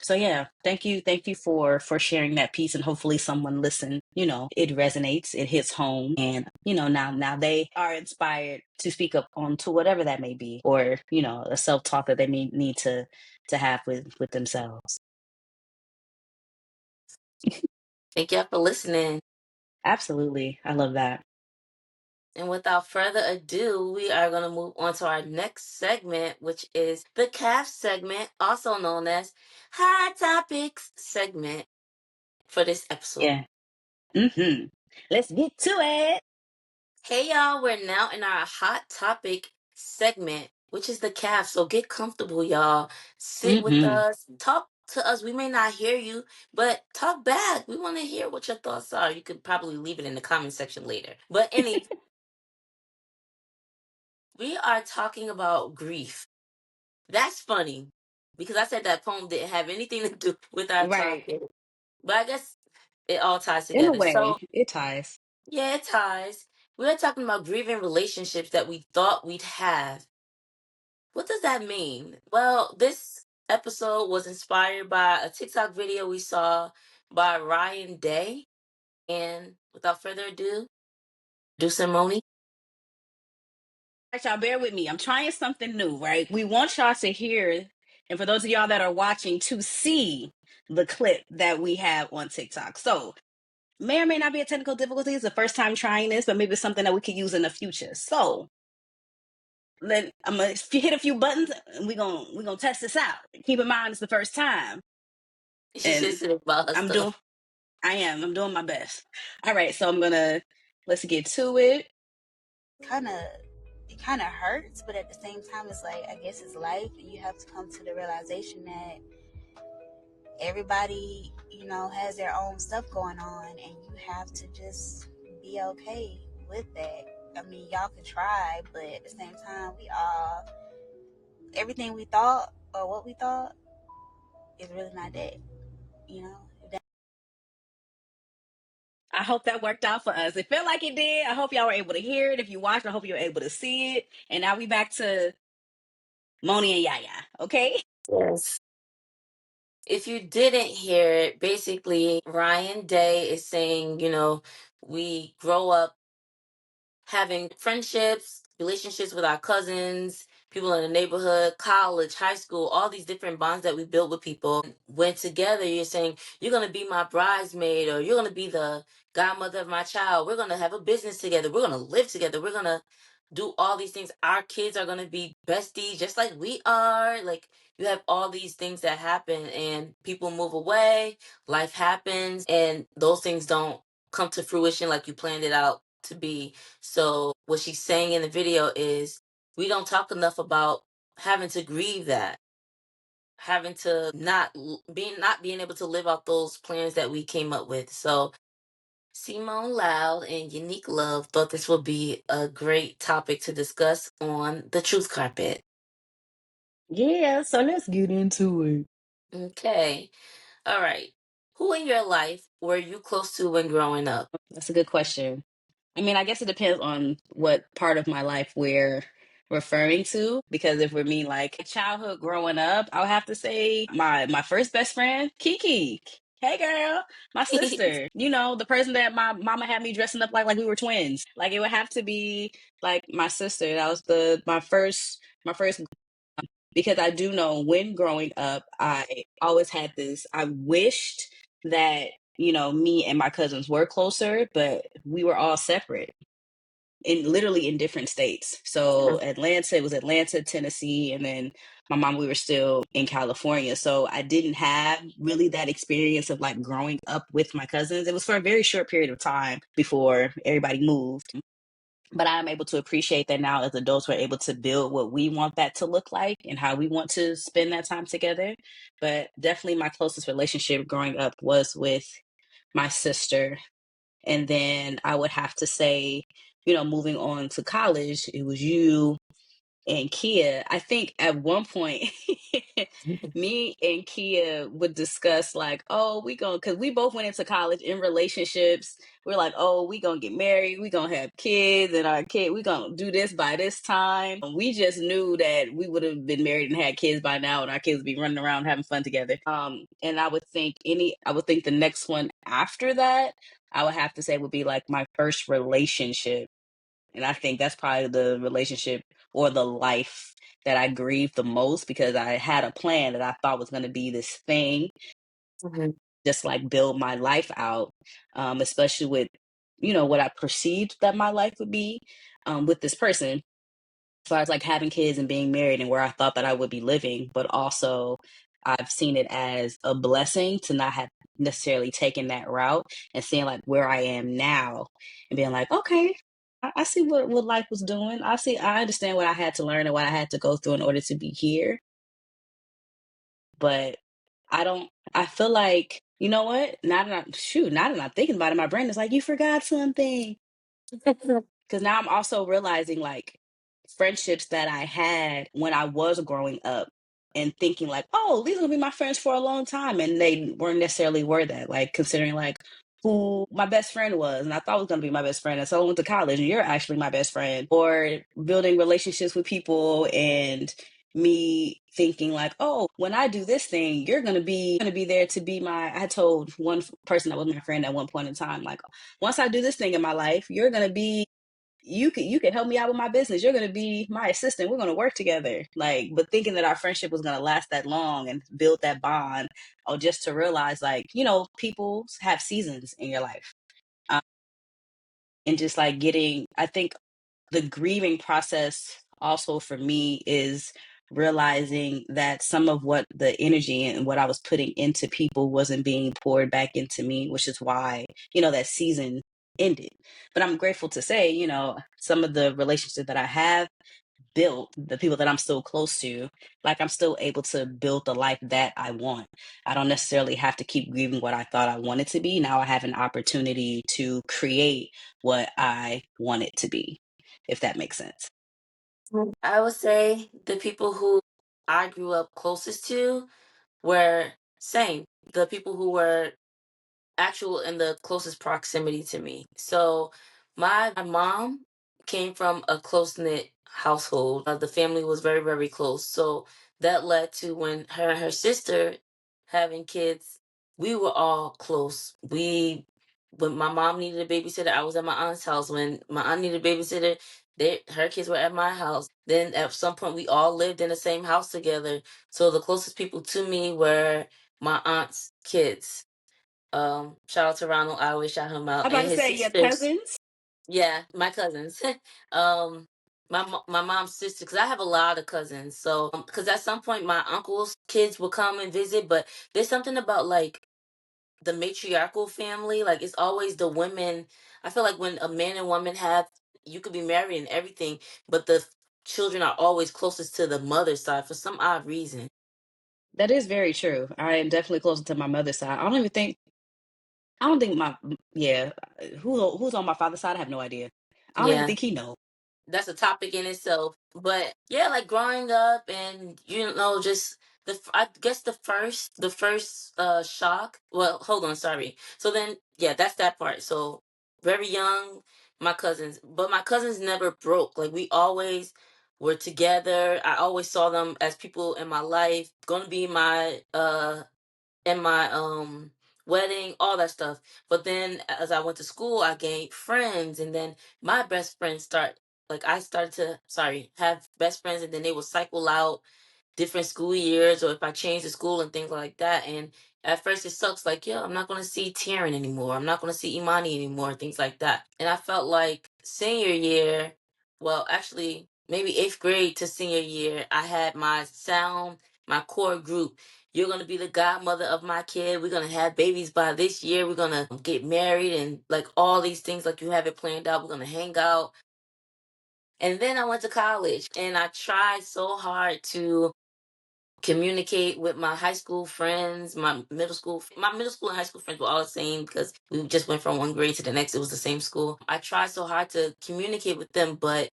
So yeah, thank you for sharing that piece, and hopefully someone listened. It resonates, it hits home, and now they are inspired to speak up on to whatever that may be, or a self talk that they may need to have with themselves. Thank y'all for listening. Absolutely, I love that. And without further ado, we are going to move on to our next segment, which is the CAF segment, also known as Hot Topics segment for this episode. Yeah. Let's get to it. Hey y'all, we're now in our Hot Topic segment, which is the CAF. So get comfortable, y'all. Sit with hmm us, talk to us. We may not hear you, but talk back. We want to hear what your thoughts are. You could probably leave it in the comment section later. But we are talking about grief. That's funny because I said that poem didn't have anything to do with our Right. topic, but I guess it all ties In a together. way, So, it ties. yeah, it ties. We're talking about grieving relationships that we thought we'd have. What does that mean? Well, this episode was inspired by a TikTok video we saw by Ryan Day. And without further ado, do ceremony. Right, y'all, bear with me. I'm trying something new, right? We want y'all to hear, and for those of y'all that are watching, to see the clip that we have on TikTok. So, may or may not be a technical difficulty. It's the first time trying this, but maybe it's something that we could use in the future. So, I'm gonna hit a few buttons, and we're gonna test this out. Keep in mind, it's the first time, She and just said about her I'm doing. stuff. I'm doing my best. All right, so let's get to it. kind of it kind of hurts, but at the same time it's like, I guess it's life, and you have to come to the realization that everybody, has their own stuff going on, and you have to just be okay with that. I mean, y'all could try, but at the same time, we all, everything we thought or what we thought is really not that, you know. I hope that worked out for us. It felt like it did. I hope y'all were able to hear it. If you watched, I hope you were able to see it. And now we back to Moni and Yaya. Okay. Yes. If you didn't hear it, basically, Ryan Day is saying, we grow up having friendships, relationships with our cousins, people in the neighborhood, college, high school, all these different bonds that we built with people. When together you're saying, you're going to be my bridesmaid, or you're going to be the godmother of my child. We're going to have a business together. We're going to live together. We're going to do all these things. Our kids are going to be besties just like we are. Like, you have all these things that happen, and people move away, life happens, and those things don't come to fruition like you planned it out to be. So what she's saying in the video is, we don't talk enough about having to grieve that, having to not being able to live out those plans that we came up with. So Simone Loud and Unique Love thought this would be a great topic to discuss on the Truth Carpet. Yeah, so let's get into it. Okay. All right. Who in your life were you close to when growing up? That's a good question. I mean, I guess it depends on what part of my life we're referring to. Because if we mean like childhood growing up, I'll have to say my first best friend, Kiki. Hey girl, my sister. The person that my mama had me dressing up like we were twins. Like it would have to be like my sister. That was my first because I do know when growing up, I always had this, I wished that, me and my cousins were closer, but we were all separate in literally in different states. So Atlanta, it was Atlanta, Tennessee, and then my mom, we were still in California. So I didn't have really that experience of like growing up with my cousins. It was for a very short period of time before everybody moved. But I'm able to appreciate that now as adults, we're able to build what we want that to look like and how we want to spend that time together. But definitely my closest relationship growing up was with my sister. And then I would have to say, moving on to college, it was you and Kia. I think at one point, me and Kia would discuss like, oh, because we both went into college in relationships. We're like, oh, we gonna get married, we gonna have kids, and our kid, we gonna do this by this time. We just knew that we would have been married and had kids by now, and our kids would be running around having fun together. And I would think the next one after that, I would have to say would be like my first relationship. And I think that's probably the relationship or the life that I grieved the most, because I had a plan that I thought was going to be this thing, Mhm. just like build my life out, especially with, what I perceived that my life would be with this person, as far as like having kids and being married and where I thought that I would be living. But also, I've seen it as a blessing to not have necessarily taken that route and seeing like where I am now and being like, okay, I see what life was doing. I understand what I had to learn and what I had to go through in order to be here. But I feel like, you know what? Now that I'm thinking about it, my brain is like, you forgot something. Because now I'm also realizing like friendships that I had when I was growing up and thinking like, oh, these are gonna be my friends for a long time. And they weren't necessarily were that, like considering like who my best friend was. And I thought was gonna be my best friend. And so I went to college and you're actually my best friend. Or building relationships with people and me thinking like, oh, when I do this thing, you're gonna be there to be my I told one person that was my friend at one point in time, like, once I do this thing in my life, you're gonna be you can help me out with my business. You're gonna be my assistant. We're gonna work together. Like, but thinking that our friendship was gonna last that long and build that bond, or just to realize like, people have seasons in your life. Um, and just like I think the grieving process also for me is realizing that some of what the energy and what I was putting into people wasn't being poured back into me, which is why, that season ended. But I'm grateful to say, some of the relationships that I have built, the people that I'm still close to, like I'm still able to build the life that I want. I don't necessarily have to keep grieving what I thought I wanted to be. Now I have an opportunity to create what I want it to be, if that makes sense. I would say the people who I grew up closest to were same. The people who were actual in the closest proximity to me. So my mom came from a close knit household. The family was very, very close. So that led to when her and her sister having kids, we were all close. When my mom needed a babysitter, I was at my aunt's house. When my aunt needed a babysitter, her kids were at my house. Then at some point, we all lived in the same house together. So the closest people to me were my aunt's kids. Shout out to Ronald. I always shout him out. I'm about And to his say your sisters. cousins. Yeah, my cousins. um, my mom's sister, because I have a lot of cousins. So, because at some point my uncle's kids will come and visit, but there's something about like the matriarchal family. Like it's always the women. I feel like when a man and woman have, you could be married and everything, but the children are always closest to the mother's side for some odd reason. That is very true. I am definitely closer to my mother's side. I don't think yeah, who's on my father's side? I have no idea. I don't even Yeah. think he knows. That's a topic in itself. But yeah, like growing up and just I guess the first shock. Well, hold on, sorry. So then yeah, that's that part. So very young, but my cousins never broke. Like we always were together. I always saw them as people in my life, going to be my in my wedding, all that stuff. But then as I went to school, I gained friends, and then my best friends I started to have best friends, and then they would cycle out. different school years or if I change the school and things like that. And at first it sucks, like, yo, I'm not gonna see Taryn anymore. I'm not gonna see Imani anymore, things like that. And I felt like senior year, well, actually maybe 8th grade to senior year, I had my sound, my core group. You're gonna be the godmother of my kid. We're gonna have babies by this year. We're gonna get married and like all these things, like you have it planned out. We're gonna hang out. And then I went to college and I tried so hard to communicate with my high school friends, my middle school. My middle school and high school friends were all the same because we just went from one grade to the next. It was the same school. I tried so hard to communicate with them, but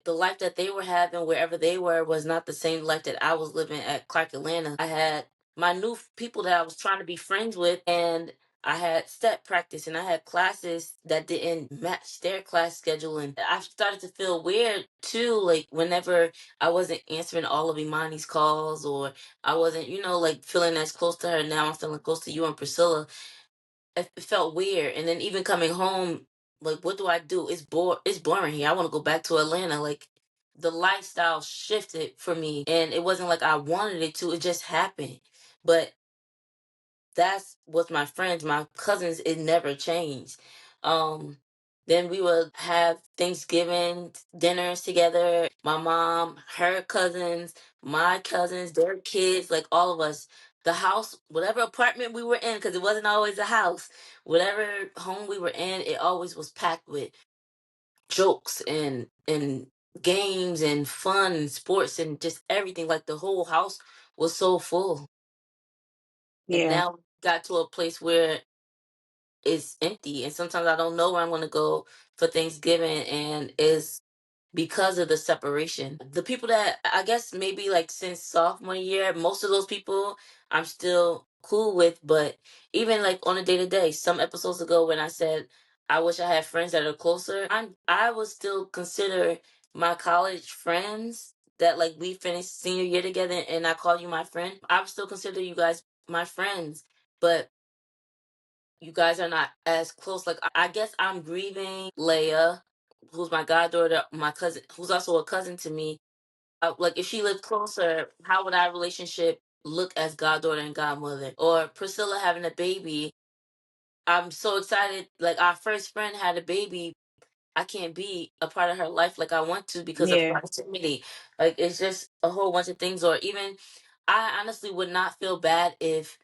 the life that they were having wherever they were was not the same life that I was living at Clark Atlanta. I had my new people that I was trying to be friends with, and I had step practice and I had classes that didn't match their class schedule. And I started to feel weird too, like whenever I wasn't answering all of Imani's calls or I wasn't, like feeling as close to her. Now I'm feeling close to you and Priscilla. It felt weird. And then even coming home, like, what do I do? It's boring here. I want to go back to Atlanta. Like, the lifestyle shifted for me, and it wasn't like I wanted it to. It just happened. But that's with my friends, my cousins. It never changed. Um, then we would have Thanksgiving dinners together. My mom, her cousins, my cousins, their kids, like all of us. The house, whatever apartment we were in, because it wasn't always a house, whatever home we were in, it always was packed with jokes and games and fun and sports and just everything. Like the whole house was so full. And Yeah. now got to a place where it's empty, and sometimes I don't know where I'm going to go for Thanksgiving, and it's because of the separation. The people that I guess maybe like since sophomore year, most of those people I'm still cool with, but even like on a day to day, some episodes ago when I said I wish I had friends that are closer, I would still consider my college friends that like we finished senior year together and I call you my friend. I would still consider you guys my friends, but you guys are not as close. Like I guess I'm grieving Leia, who's my goddaughter, my cousin, who's also a cousin to me. Like if she lived closer, how would our relationship look as goddaughter and godmother? Or Priscilla having a baby. I'm so excited. Like our first friend had a baby. I can't be a part of her life like I want to because of Yeah. proximity. Like it's just a whole bunch of things. Or even, I honestly would not feel bad if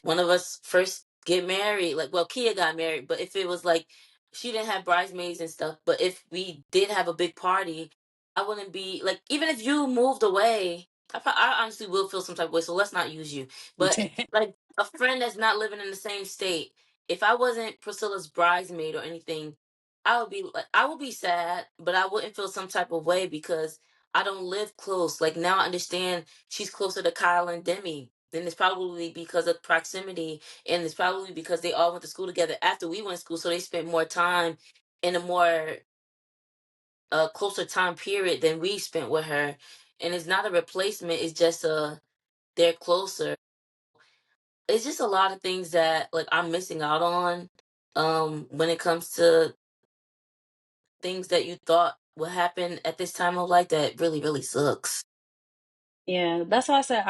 one of us first get married, like, well, Kia got married, but if it was like she didn't have bridesmaids and stuff, but if we did have a big party, I wouldn't be like, even if you moved away, I honestly will feel some type of way, so let's not use you. But like a friend that's not living in the same state, if I wasn't Priscilla's bridesmaid or anything, I would be sad, but I wouldn't feel some type of way because I don't live close. Like now I understand she's closer to Kyle and Demi. Then it's probably because of proximity, and it's probably because they all went to school together after we went to school, so they spent more time in a more closer time period than we spent with her. And it's not a replacement; it's just they're closer. It's just a lot of things that like I'm missing out on when it comes to things that you thought would happen at this time of life that really really sucks. Yeah, that's why I said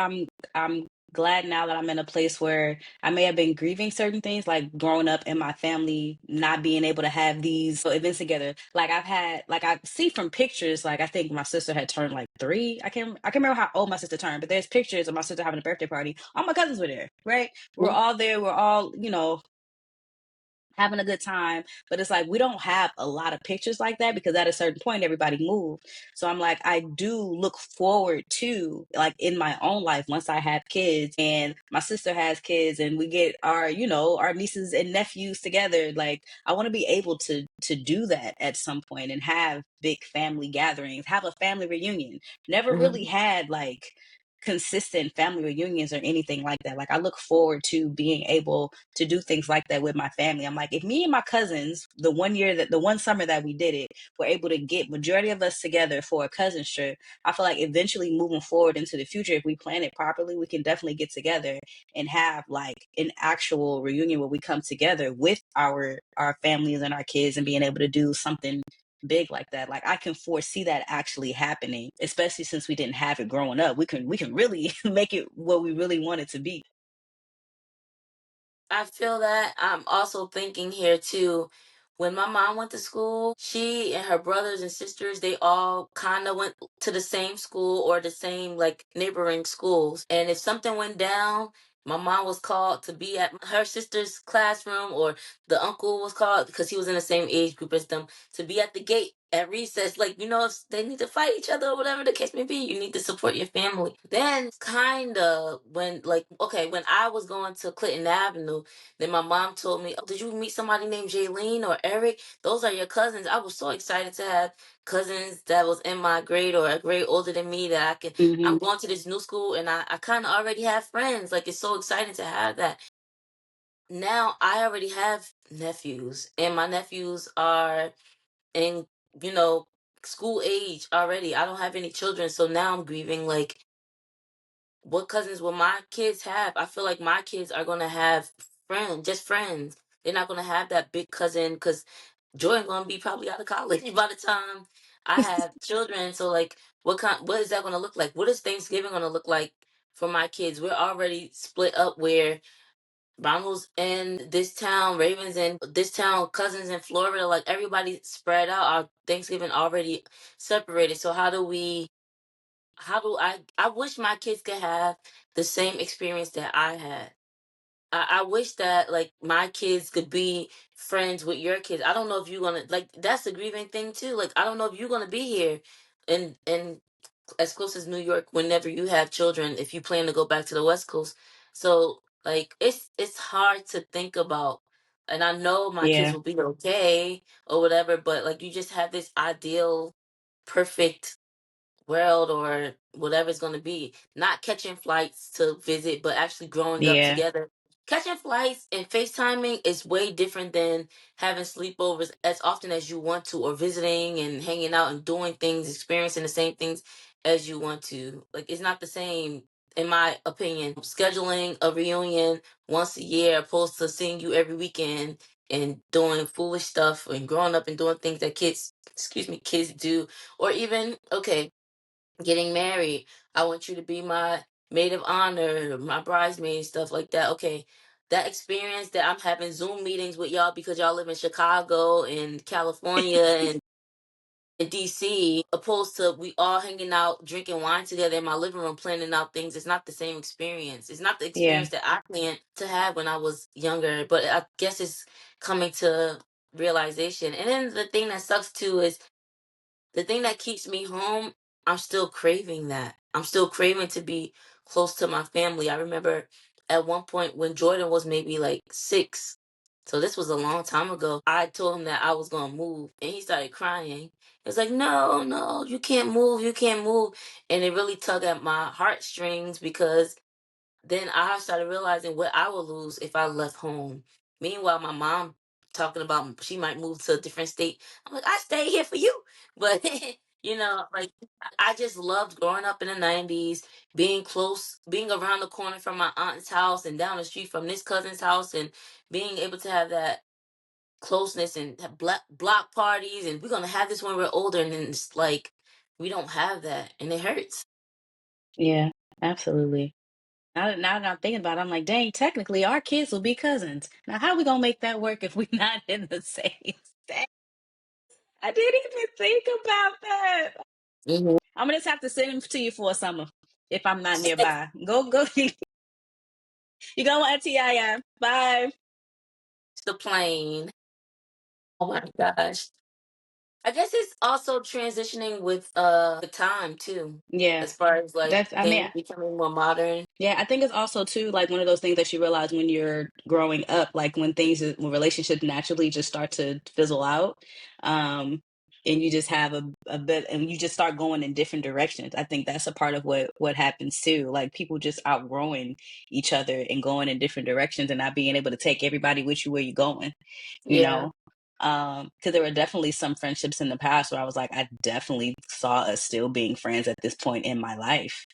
I'm glad now that I'm in a place where I may have been grieving certain things, like growing up in my family not being able to have these events together. Like I've had, like I see from pictures, like I think my sister had turned like 3. I can't remember how old my sister turned, but there's pictures of my sister having a birthday party. All my cousins were there, right? We're Mhm. all there. We're all, having a good time. But it's like we don't have a lot of pictures like that because at a certain point everybody moved. So I'm like, I do look forward to, like, in my own life, once I have kids and my sister has kids and we get our, our nieces and nephews together. Like I want to be able to do that at some point and have big family gatherings, have a family reunion. Never really Mhm. had like consistent family reunions or anything like that. Like I look forward to being able to do things like that with my family. I'm like, if me and my cousins, the one summer that we did it, were able to get majority of us together for a cousin's trip, I feel like eventually moving forward into the future, if we plan it properly, we can definitely get together and have like an actual reunion where we come together with our families and our kids and being able to do something big like that. Like I can foresee that actually happening, especially since we didn't have it growing up. We can really make it what we really want it to be. I feel that. I'm also thinking here too. When my mom went to school, she and her brothers and sisters, they all kind of went to the same school or the same like neighboring schools. And if something went down, my mom was called to be at her sister's classroom, or the uncle was called because he was in the same age group as them to be at the gate at recess. Like, if they need to fight each other or whatever the case may be, you need to support your family. Then, kind of, when, like, okay, when I was going to Clinton Avenue, then my mom told me, "Oh, did you meet somebody named Jaylene or Eric? Those are your cousins." I was so excited to have cousins that was in my grade or a grade older than me that I'm Hmm. going to this new school and I kind of already have friends. Like, it's so exciting to have that. Now I already have nephews, and my nephews are in, you know, school age already. I don't have any children, so now I'm grieving like, what cousins will my kids have? I feel like my kids are gonna have friends, just friends. They're not gonna have that big cousin because Jordan gonna be probably out of college by the time I have children. So like, what is that gonna look like? What is Thanksgiving gonna look like for my kids? We're already split up where Ronald's in this town, Ravens in this town, cousins in Florida. Like, everybody spread out. Our Thanksgiving already separated. So how do I wish my kids could have the same experience that I had. I wish that like my kids could be friends with your kids. I don't know if you're gonna, like, that's the grieving thing too. Like, I don't know if you're gonna be here and as close as New York whenever you have children, if you plan to go back to the West Coast. So like, it's hard to think about. And I know my kids Yeah, will be okay or whatever, but like, you just have this ideal perfect world or whatever it's going to be, not catching flights to visit but actually growing up yeah, together. Catching flights and FaceTiming is way different than having sleepovers as often as you want to, or visiting and hanging out and doing things, experiencing the same things as you want to. Like, it's not the same, in my opinion, scheduling a reunion once a year opposed to seeing you every weekend and doing foolish stuff and growing up and doing things that kids do. Or even, okay, getting married. I want you to be my maid of honor, my bridesmaid, stuff like that. Okay. That experience that I'm having Zoom meetings with y'all because y'all live in Chicago and California and in DC, opposed to we all hanging out, drinking wine together in my living room, planning out things. It's not the same experience. It's not the yeah, experience that I planned to have when I was younger. But I guess it's coming to realization. And then the thing that sucks too is the thing that keeps me home, I'm still craving that. I'm still craving to be close to my family. I remember at one point when Jordan was maybe like 6. So this was a long time ago. I told him that I was going to move and he started crying. He was like, "No, no, you can't move. You can't move." And it really tugged at my heartstrings because then I started realizing what I would lose if I left home. Meanwhile, my mom talking about she might move to a different state. I'm like, I stay here for you. But like, I just loved growing up in the '90s, being close, being around the corner from my aunt's house and down the street from this cousin's house, and being able to have that closeness and have block parties. And we're gonna have this when we're older, and then it's like we don't have that, and it hurts. yeah, absolutely. Now that I'm thinking about it, I'm like, dang, technically our kids will be cousins. Now, how we gonna make that work if we're not in the same state? I didn't even think about that. Mhm. I'm gonna just have to send them to you for a summer if I'm not nearby. Go. You go, Auntie Yaya. Bye. The plane. Oh my gosh. I guess it's also transitioning with time too, Yeah, as far as like that's. I mean, things becoming more modern. yeah, I think it's also too like one of those things that you realize when you're growing up, like when relationships naturally just start to fizzle out, and you just have a bit, and you just start going in different directions. I think that's a part of what happens too. Like people just outgrowing each other and going in different directions, and not being able to take everybody with you where you're going. You Yeah. know, because there were definitely some friendships in the past where I was like, I definitely saw us still being friends at this point in my life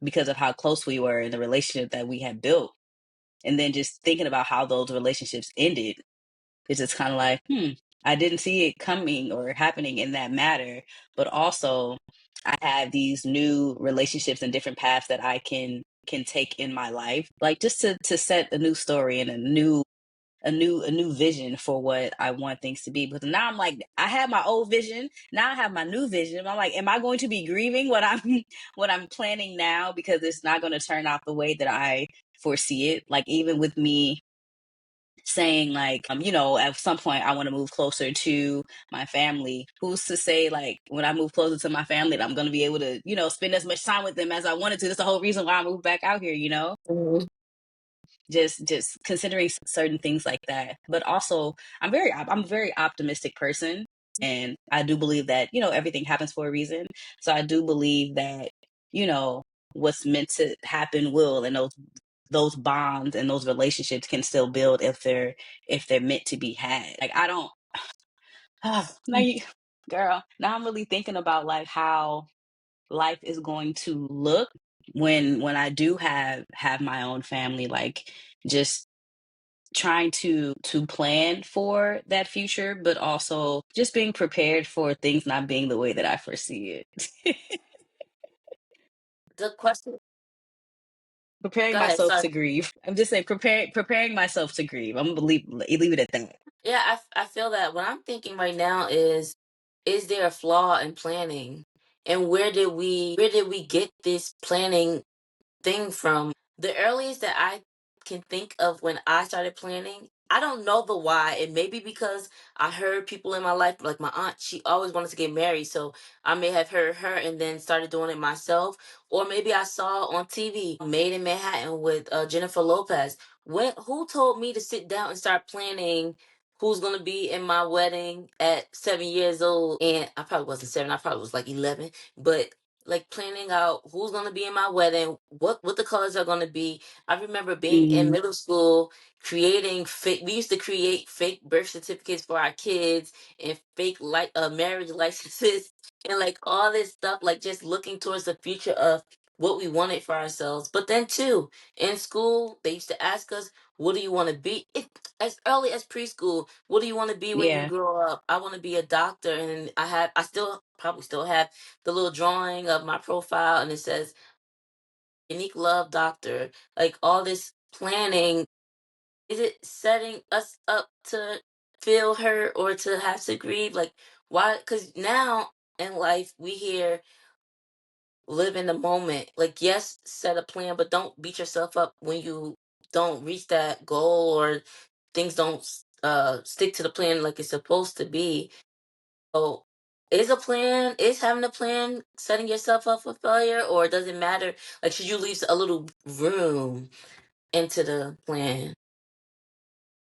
because of how close we were in the relationship that we had built. And then just thinking about how those relationships ended, it's just kind of like, hmm. I didn't see it coming or happening in that matter, but also I have these new relationships and different paths that I can take in my life, like just to set a new story and a new vision for what I want things to be. But now I'm like, I have my old vision. Now I have my new vision. I'm like, am I going to be grieving what I'm what I'm planning now because it's not going to turn out the way that I foresee it? Like even with me saying like at some point I want to move closer to my family, who's to say like when I move closer to my family that I'm going to be able to spend as much time with them as I wanted to. That's the whole reason why I moved back out here. Mhm. Just considering certain things like that. But also I'm a very optimistic person, and I do believe that everything happens for a reason. So I do believe that you know what's meant to happen will, and those bonds and those relationships can still build if they're meant to be had. Like I don't now you girl, now I'm really thinking about like how life is going to look when I do have my own family, like just trying to plan for that future, but also just being prepared for things not being the way that I foresee it. The question. Preparing Go ahead. myself Sorry. to grieve. I'm just saying preparing myself to grieve. I'm gonna leave it at that. Yeah, I feel that. What I'm thinking right now is there a flaw in planning, and where did we get this planning thing from? The earliest that I can think of when I started planning, I don't know the why. It may be because I heard people in my life, like my aunt, she always wanted to get married. So I may have heard her and then started doing it myself. Or maybe I saw on TV Made in Manhattan with Jennifer Lopez. Who told me to sit down and start planning who's going to be in my wedding at 7 years old? And I probably wasn't seven, I probably was like 11. But like planning out who's gonna be in my wedding, what the colors are gonna be. I remember being in Hmm. middle school creating fake. We used to create fake birth certificates for our kids and fake like marriage licenses and like all this stuff. Like just looking towards the future of what we wanted for ourselves. But then too, in school, they used to ask us, "What do you want to be?" As early as preschool, what do you want to be when you Yeah. grow up? I want to be a doctor, and I still probably still have the little drawing of my profile, and it says unique love doctor. Like all this planning, is it setting us up to feel hurt or to have to grieve? Like why? Because now in life we hear live in the moment. Like yes, set a plan, but don't beat yourself up when you don't reach that goal or things don't stick to the plan like it's supposed to be. So, is having a plan setting yourself up for failure, or does it matter? Like, should you leave a little room into the plan?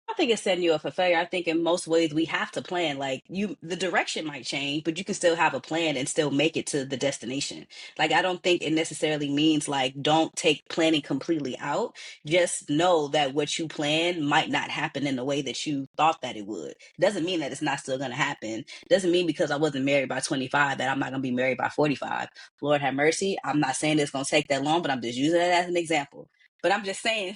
I think it's setting you up for failure. I think in most ways we have to plan. Like the direction might change, but you can still have a plan and still make it to the destination. Like I don't think it necessarily means like don't take planning completely out. Just know that what you plan might not happen in the way that you thought that it would. Doesn't mean that it's not still going to happen. Doesn't mean because I wasn't married by 25 that I'm not going to be married by 45. Lord have mercy. I'm not saying it's going to take that long, but I'm just using it as an example. But I'm just saying,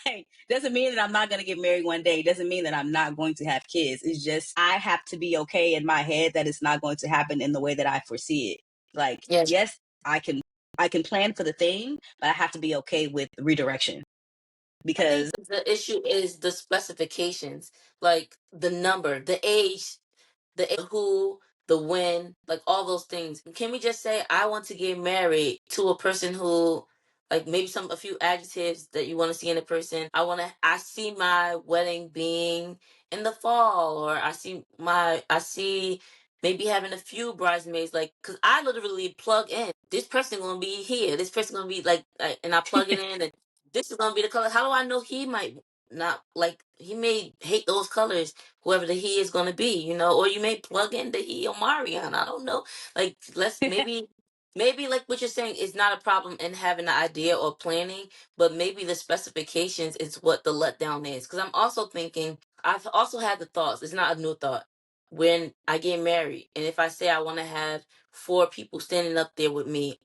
like, doesn't mean that I'm not going to get married one day. Doesn't mean that I'm not going to have kids. It's just I have to be okay in my head that it's not going to happen in the way that I foresee it. Like, Yes, yes, I can plan for the thing, but I have to be okay with redirection I think because the issue is the specifications, like the number, the age, who, the when, like all those things. Can we just say I want to get married to a person who, like maybe a few adjectives that you want to see in a person. I see my wedding being in the fall, or I see maybe having a few bridesmaids, like, cause I literally plug in. This person gonna be here. This person gonna be like, and I plug it in, and this is gonna be the color. How do I know he might not like? He may hate those colors, whoever the he is going to be, or you may plug in the he or Marion. I don't know. Like, let's maybe like what you're saying is not a problem in having an idea or planning, but maybe the specifications is what the letdown is. Because I'm also thinking, I've also had the thoughts. It's not a new thought. When I get married, and if I say I want to have four people standing up there with me,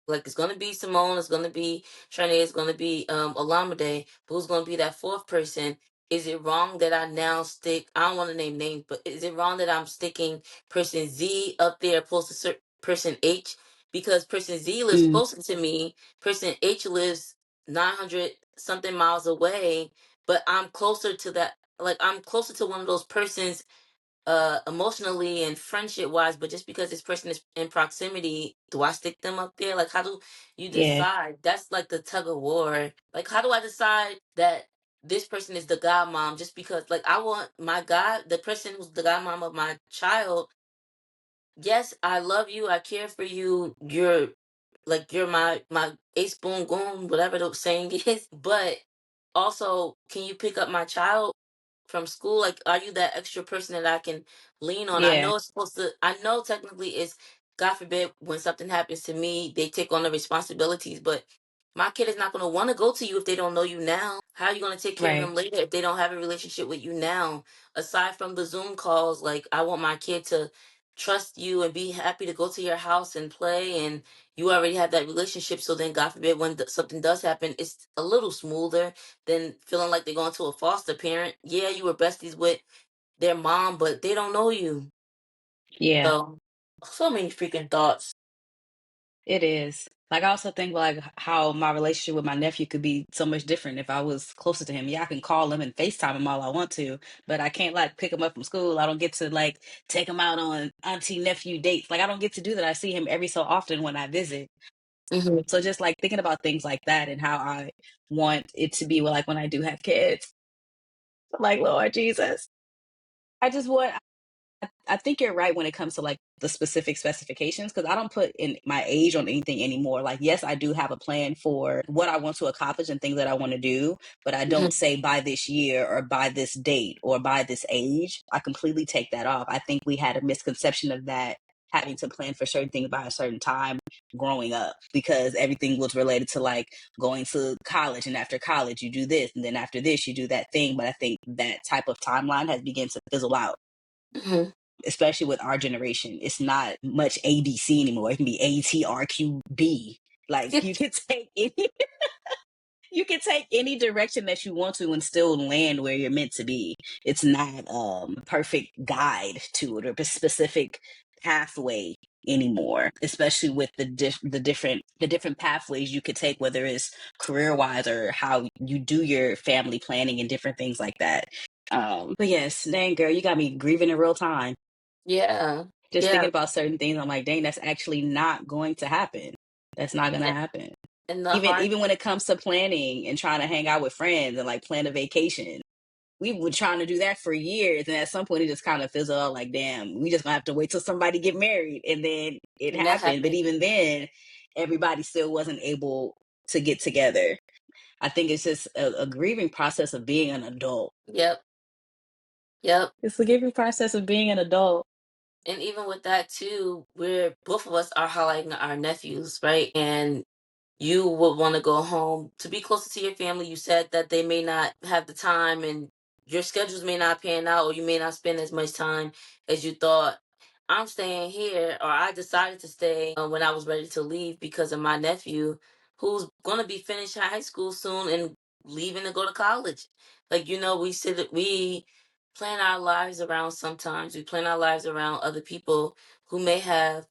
like it's gonna be Simone, it's gonna be Trinae, it's gonna be Olamide, but who's gonna be that fourth person? is it wrong that I now stick? I don't want to name names, but is it wrong that I'm sticking person Z up there opposed to person H? Because person Z lives Mm, closer to me, person H lives 900 something miles away, but I'm closer to that. Like, I'm closer to one of those persons emotionally and friendship wise, but just because this person is in proximity, do I stick them up there? Like, how do you yeah, decide? That's like the tug of war. Like, how do I decide that this person is the godmom just because, like, I want my god, the person who's the godmom of my child? Yes, I love you, I care for you, you're like, you're my ace boon goon, whatever the saying is. But also, can you pick up my child from school? Like, are you that extra person that I can lean on? I yeah, know it's supposed to, I know technically it's, God forbid, when something happens to me, they take on the responsibilities, but my kid is not going to want to go to you if they don't know you now. How are you going to take care of right, them later if they don't have a relationship with you now? Aside from the Zoom calls, like, I want my kid to trust you and be happy to go to your house and play, and you already have that relationship. So then, God forbid, when something does happen, it's a little smoother than feeling like they're going to a foster parent. Yeah, you were besties with their mom, but they don't know you. yeah. So, so many freaking thoughts. It is. Like, I also think like how my relationship with my nephew could be so much different if I was closer to him. Yeah, I can call him and FaceTime him all I want to, but I can't like pick him up from school. I don't get to like take him out on auntie nephew dates. Like, I don't get to do that. I see him every so often when I visit. Hmm. So just like thinking about things like that and how I want it to be like when I do have kids. Like, Lord Jesus. I just want I think you're right when it comes to like the specific specifications because I don't put in my age on anything anymore. Like, yes, I do have a plan for what I want to accomplish and things that I want to do, but I Hmm. don't say by this year or by this date or by this age. I completely take that off. I think we had a misconception of that having to plan for certain things by a certain time growing up because everything was related to like going to college and after college you do this and then after this you do that thing. But I think that type of timeline has begun to fizzle out, Hmm. especially with our generation. It's not much ABC anymore. It can be ATRQB. Like, you can take any you can take any direction that you want to and still land where you're meant to be. It's not perfect guide to it or a specific pathway anymore, especially with the different pathways you could take, whether it's career wise or how you do your family planning and different things like that. But yes, dang girl, you got me grieving in real time. Yeah, Just thinking yeah. about certain things, I'm like, dang, that's actually not going to happen. That's not going to And, happen. and the Even hard, even when it comes to planning and trying to hang out with friends and like plan a vacation, we were trying to do that for years, and at some point it just kind of fizzled out. Like, damn, we just gonna have to wait till somebody get married, and then it and that happened. But happened. even then, everybody still wasn't able to get together. I think it's just a grieving process of being an adult. Yep, yep. It's the grieving process of being an adult. And even with that too, we're both of us are highlighting our nephews, right? And you would want to go home to be closer to your family. You said that they may not have the time and your schedules may not pan out or you may not spend as much time as you thought. I'm staying here, or I decided to stay when I was ready to leave because of my nephew who's going to be finished high school soon and leaving to go to college. Like, we plan our lives around, sometimes we plan our lives around other people who may have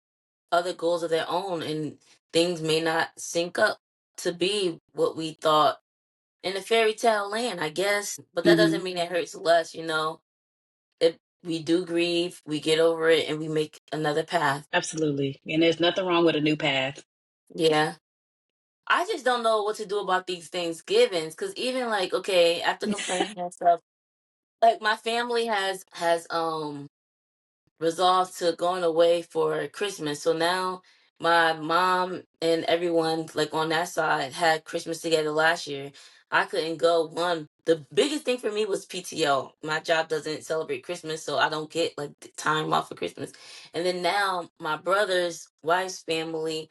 other goals of their own, and things may not sync up to be what we thought in a fairy tale land, I guess. But that Hmm. doesn't mean it hurts less, If we do grieve, we get over it and we make another path. Absolutely, and there's nothing wrong with a new path. Yeah. I just don't know what to do about these Thanksgivings because even like, okay, after complaining and stuff, like my family has resolved to going away for Christmas. So now my mom and everyone like on that side had Christmas together last year. I couldn't go. One, the biggest thing for me was PTO. My job doesn't celebrate Christmas, so I don't get like the time off for Christmas. And then now my brother's wife's family,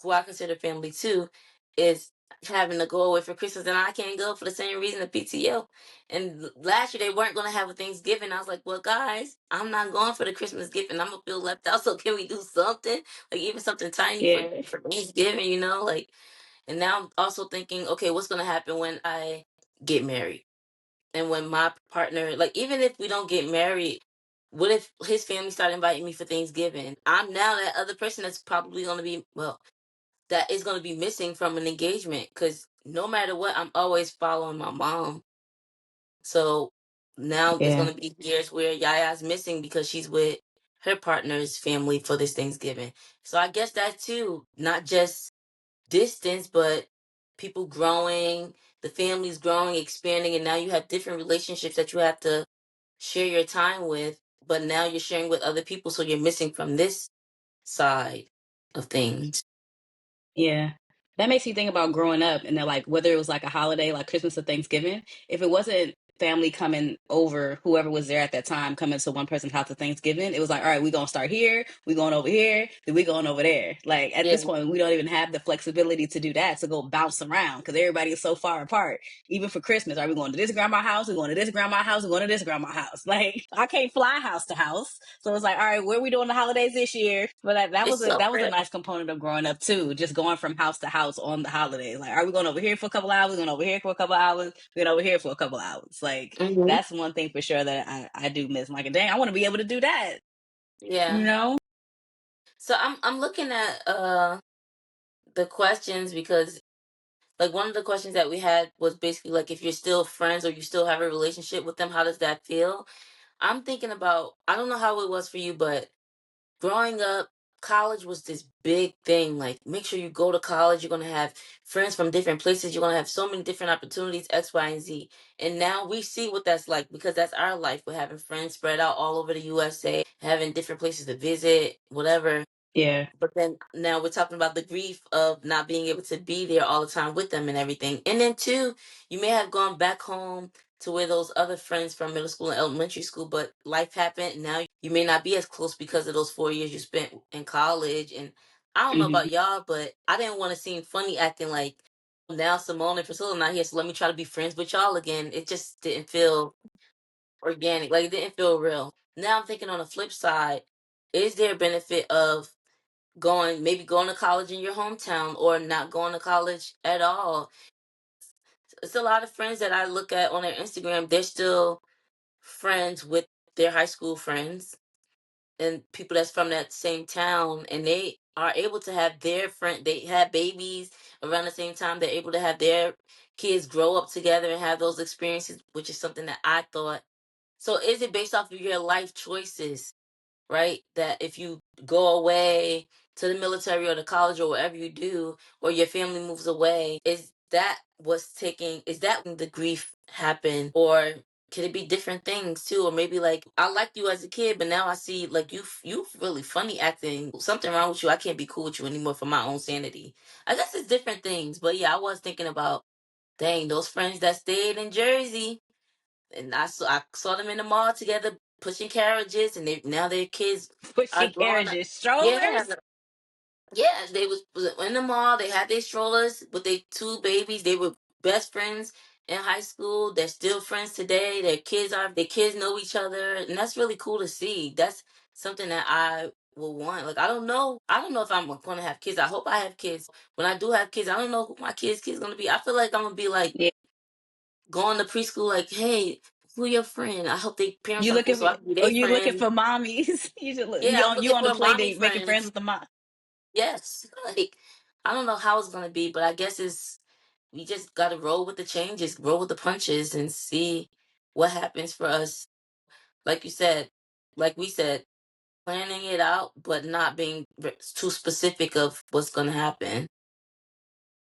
who I consider family too, is having to go away for Christmas, and I can't go for the same reason, the PTO. And last year they weren't gonna have a Thanksgiving. I was like, well, guys, I'm not going for the Christmas gift, and I'm gonna feel left out. So can we do something, like even something tiny for Yeah. for Thanksgiving? Like. And now I'm also thinking, okay, what's gonna happen when I get married? And when my partner, like, even if we don't get married, what if his family started inviting me for Thanksgiving? I'm now that other person that's probably going to be, well, that is going to be missing from an engagement, because no matter what, I'm always following my mom. So now there's Yeah. going to be years where Yaya's missing because she's with her partner's family for this Thanksgiving. So I guess that too, not just distance, but people growing, the family's growing, expanding, and now you have different relationships that you have to share your time with, but now you're sharing with other people, so you're missing from this side of things. Yeah. That makes me think about growing up and then like whether it was like a holiday like Christmas or Thanksgiving, if it wasn't family coming over, whoever was there at that time coming to one person's house for Thanksgiving, it was like, all right, we're gonna start here, we going over here, then we going over there. Like at Yeah. this point, we don't even have the flexibility to do that, to go bounce around because everybody is so far apart. Even for Christmas, are we going to this grandma's house? We're going to this grandma's house. We're going to this grandma's house. Like I can't fly house to house, so it's like, all right, where are we doing the holidays this year? But that It's was a so that was a real. nice component of growing up too, just going from house to house on the holidays. Like, are we going over here for a couple hours? We're going over here for a couple hours. We're going over here for a couple hours. Like Hmm. that's one thing for sure that I do miss. Like, dang, I want to be able to do that. You Yeah. know? So I'm looking at the questions, because like one of the questions that we had was basically like, if you're still friends or you still have a relationship with them, how does that feel? I'm thinking about, I don't know how it was for you, but growing up, college was this big thing. Like, make sure you go to college. You're gonna have friends from different places. You're gonna have so many different opportunities, X, Y, and Z. And now we see what that's like, because that's our life. We're having friends spread out all over the USA, having different places to visit, whatever. Yeah. But then now we're talking about the grief of not being able to be there all the time with them and everything. And then too, you may have gone back home to where those other friends from middle school and elementary school, but life happened. Now you may not be as close because of those 4 years you spent in college. And I don't know Hmm. about y'all, but I didn't want to seem funny acting like, now Simone and Priscilla not here, so let me try to be friends with y'all again. It just didn't feel organic. Like, it didn't feel real. Now I'm thinking on the flip side, is there a benefit of going to college in your hometown, or not going to college at all? It's a lot of friends that I look at on their Instagram, they're still friends with their high school friends and people that's from that same town, and they are able to have their friend, they have babies around the same time, they're able to have their kids grow up together and have those experiences, which is something that I thought. So is it based off of your life choices, right? That if you go away to the military or the college or whatever you do, or your family moves away, is that when the grief happened? Or could it be different things too? Or maybe like, I liked you as a kid, but now I see like you really funny acting, something wrong with you. I can't be cool with you anymore for my own sanity. I guess it's different things. But yeah, I was thinking about, dang, those friends that stayed in Jersey, and I saw them in the mall together pushing carriages, and now their kids are Pushing growing up. carriages, Yeah, strollers. yeah, they was in the mall. They had their strollers with their two babies. They were best friends in high school. They're still friends today. Their kids know each other, and that's really cool to see. That's something that I will want. Like, I don't know if I'm gonna have kids. I hope I have kids. When I do have kids, I don't know who my kids gonna be. I feel like I'm gonna be like Yeah. going to preschool, like, hey, who your friend? I hope they parents You are cool looking so for? I can be Oh, their you looking friend. for mommies? You just look, Yeah, I'm you looking on the for play mommy date making friends friends. with the mom. Yes. Like, I don't know how it's gonna be, but I guess we just gotta roll with the changes, roll with the punches, and see what happens for us. Like you said, like we said, planning it out, but not being too specific of what's gonna happen.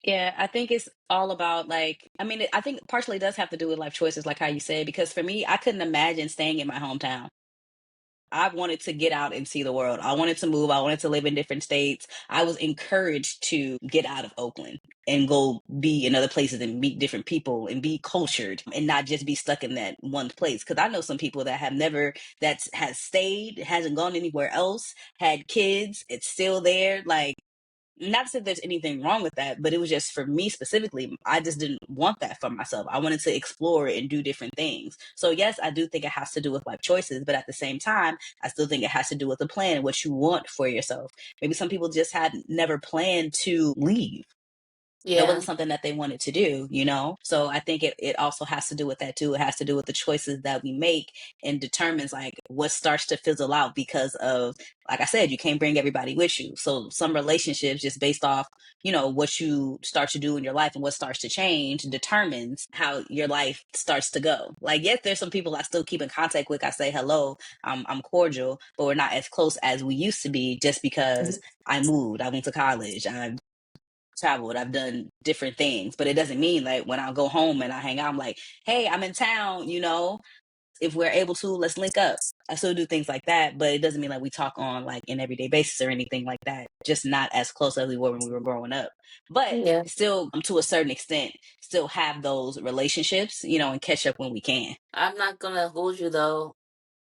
Yeah, I think it's all about like, I mean, I think partially does have to do with life choices, like how you said, because for me, I couldn't imagine staying in my hometown. I wanted to get out and see the world. I wanted to move. I wanted to live in different states. I was encouraged to get out of Oakland and go be in other places and meet different people and be cultured and not just be stuck in that one place. Because I know some people that have never, that has stayed, hasn't gone anywhere else, had kids, it's still there. Like, not to say there's anything wrong with that, but it was just for me specifically, I just didn't want that for myself. I wanted to explore and do different things. So yes, I do think it has to do with life choices, but at the same time, I still think it has to do with the plan, what you want for yourself. Maybe some people just had never planned to leave. It Yeah. wasn't something that they wanted to do, you know? So I think it also has to do with that too. It has to do with the choices that we make and determines like what starts to fizzle out because of, like I said, you can't bring everybody with you. So some relationships just based off, you know, what you start to do in your life and what starts to change determines how your life starts to go. Like, yes, there's some people I still keep in contact with. I say hello, I'm cordial, but we're not as close as we used to be just because I moved, I went to college, I traveled, I've done different things, but it doesn't mean like when I go home and I hang out, I'm like, hey, I'm in town, you know, if we're able to, let's link up. I still do things like that, but it doesn't mean like we talk on like an everyday basis or anything like that. Just not as close as we were when we were growing up. But Yeah. still, to a certain extent, still have those relationships, you know, and catch up when we can. I'm not gonna hold you though.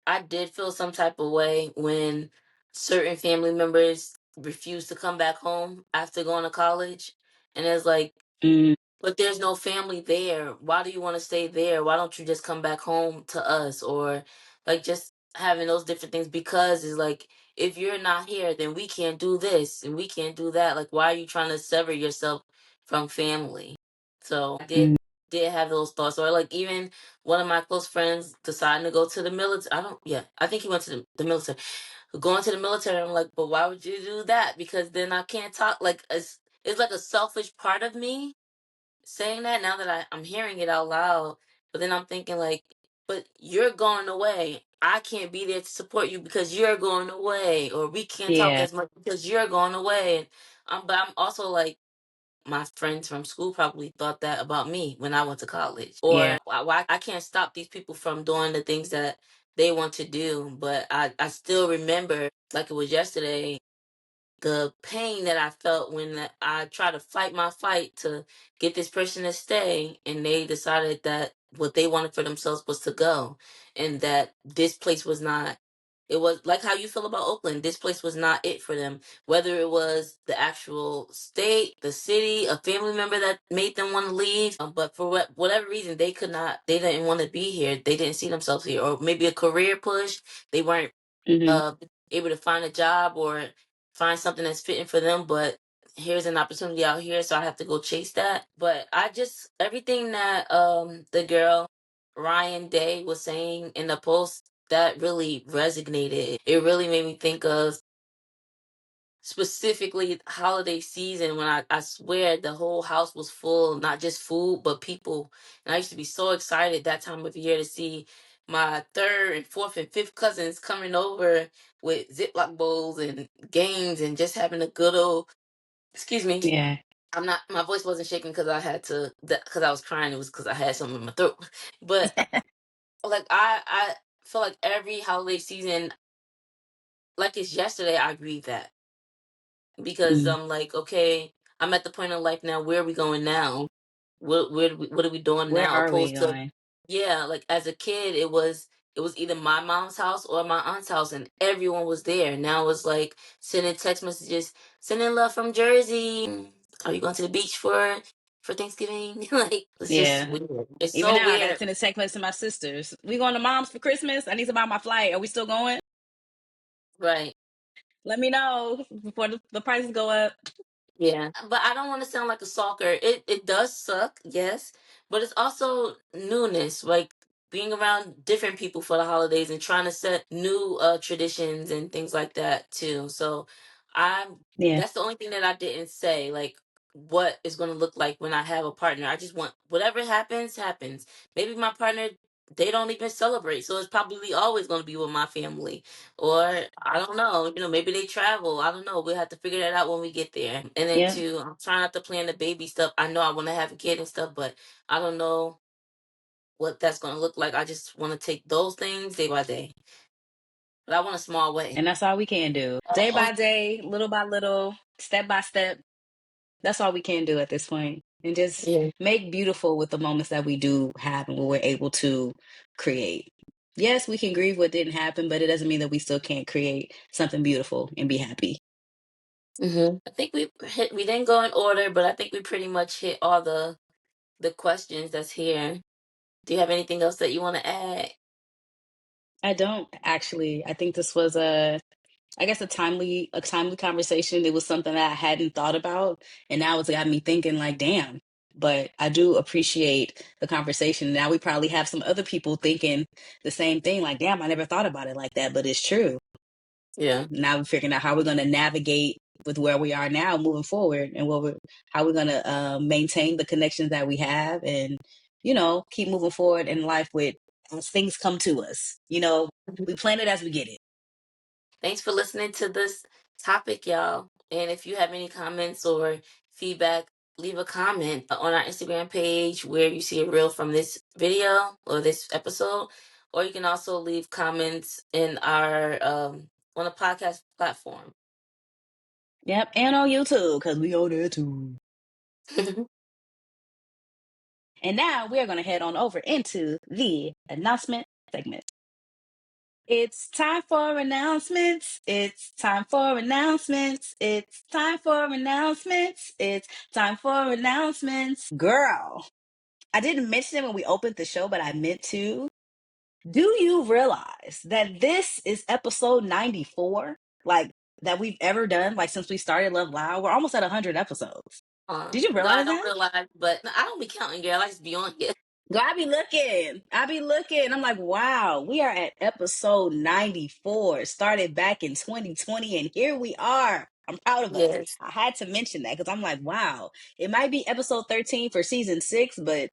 I did feel some type of way when certain family members refused to come back home after going to college. And it's like, Mm, but there's no family there. Why do you want to stay there? Why don't you just come back home to us? Or like just having those different things, because it's like, if you're not here, then we can't do this and we can't do that. Like, why are you trying to sever yourself from family? So I mm, did have those thoughts. Or like even one of my close friends deciding to go to the military. I think he went to the military. Going to the military, I'm like, but why would you do that? Because then I can't talk. Like, it's like a selfish part of me saying that now that I'm hearing it out loud. But then I'm thinking like, but you're going away. I can't be there to support you because you're going away, or we can't talk yeah, as much because you're going away. And but I'm also like, my friends from school probably thought that about me when I went to college. yeah, Or why I can't stop these people from doing the things that they want to do. But I still remember like it was yesterday, the pain that I felt when I tried to fight my fight to get this person to stay, and they decided that what they wanted for themselves was to go, and that this place was not. It was like how you feel about Oakland. This place was not it for them. Whether it was the actual state, the city, a family member that made them want to leave, but for whatever reason, they could not. They didn't want to be here. They didn't see themselves here, or maybe a career push. They weren't hmm, uh able to find a job or find something that's fitting for them, but here's an opportunity out here, so I have to go chase that. But I just, everything that the girl Ryan Day was saying in the post, that really resonated. It really made me think of specifically holiday season when I swear the whole house was full, not just food but people. And I used to be so excited that time of year to see my third and fourth and fifth cousins coming over with Ziploc bowls and games and just having a good old, excuse me, yeah. I'm not, my voice wasn't shaking because I had to, because I was crying. It was because I had something in my throat. But like I feel like every holiday season, like it's yesterday, I grieve that, because Mm. I'm like, okay, I'm at the point in life now. Where are we going now? What are we doing Where now? are we Opposed to, going? yeah, like as a kid, it was either my mom's house or my aunt's house, and everyone was there. Now it's like sending text messages, sending love from Jersey. Are you going to the beach for Thanksgiving? Like it's just Yeah. weird. It's Even so now, I gotta weird, send a text message to my sisters. We going to mom's for Christmas? I need to buy my flight. Are we still going? right? Let me know before the prices go up. Yeah, but I don't want to sound like a stalker. It does suck, yes, but it's also newness, like being around different people for the holidays and trying to set new traditions and things like that too. So I'm Yeah. that's the only thing that I didn't say, like what is going to look like when I have a partner. I just want whatever happens, happens. Maybe my partner, they don't even celebrate, so it's probably always going to be with my family. Or I don't know, maybe they travel. I don't know. We'll have to figure that out when we get there. And then Yeah. two, I'm trying not to plan the baby stuff. I know I want to have a kid and stuff, but I don't know what that's gonna look like. I just want to take those things day by day. But I want a small way. And that's all we can do. Day by day, little by little, step by step. That's all we can do at this point. And just Yeah. make beautiful with the moments that we do have and what we're able to create. Yes, we can grieve what didn't happen, but it doesn't mean that we still can't create something beautiful and be happy. I think we didn't go in order, but I think we pretty much hit all the questions that's here. Do you have anything else that you want to add? I don't actually. I think this was a I guess a timely conversation. It was something that I hadn't thought about, and now it's got me thinking like, damn. But I do appreciate the conversation. Now we probably have some other people thinking the same thing, like, damn, I never thought about it like that, but it's true. Yeah. Now we're figuring out how we're going to navigate with where we are now moving forward, and how we're going to maintain the connections that we have, and keep moving forward in life with as things come to us. We plan it as we get it. Thanks for listening to this topic, y'all. And if you have any comments or feedback, leave a comment on our Instagram page where you see a reel from this video or this episode. Or you can also leave comments in our on a podcast platform. Yep, and on YouTube, because we on there too. And now we're going to head on over into the announcement segment. It's time for announcements. It's time for announcements. It's time for announcements. It's time for announcements. Girl, I didn't mention it when we opened the show, but I meant to. Do you realize that this is episode 94? Like, that we've ever done, like, since we started Love Loud? We're almost at 100 episodes. Did you No, I realize don't that? realize, but I don't be counting, girl. I just be on here. Girl, I be looking. I'm like, wow, we are at episode 94. Started back in 2020, and here we are. I'm proud of us. Yes. I had to mention that because I'm like, wow, it might be episode 13 for season 6, but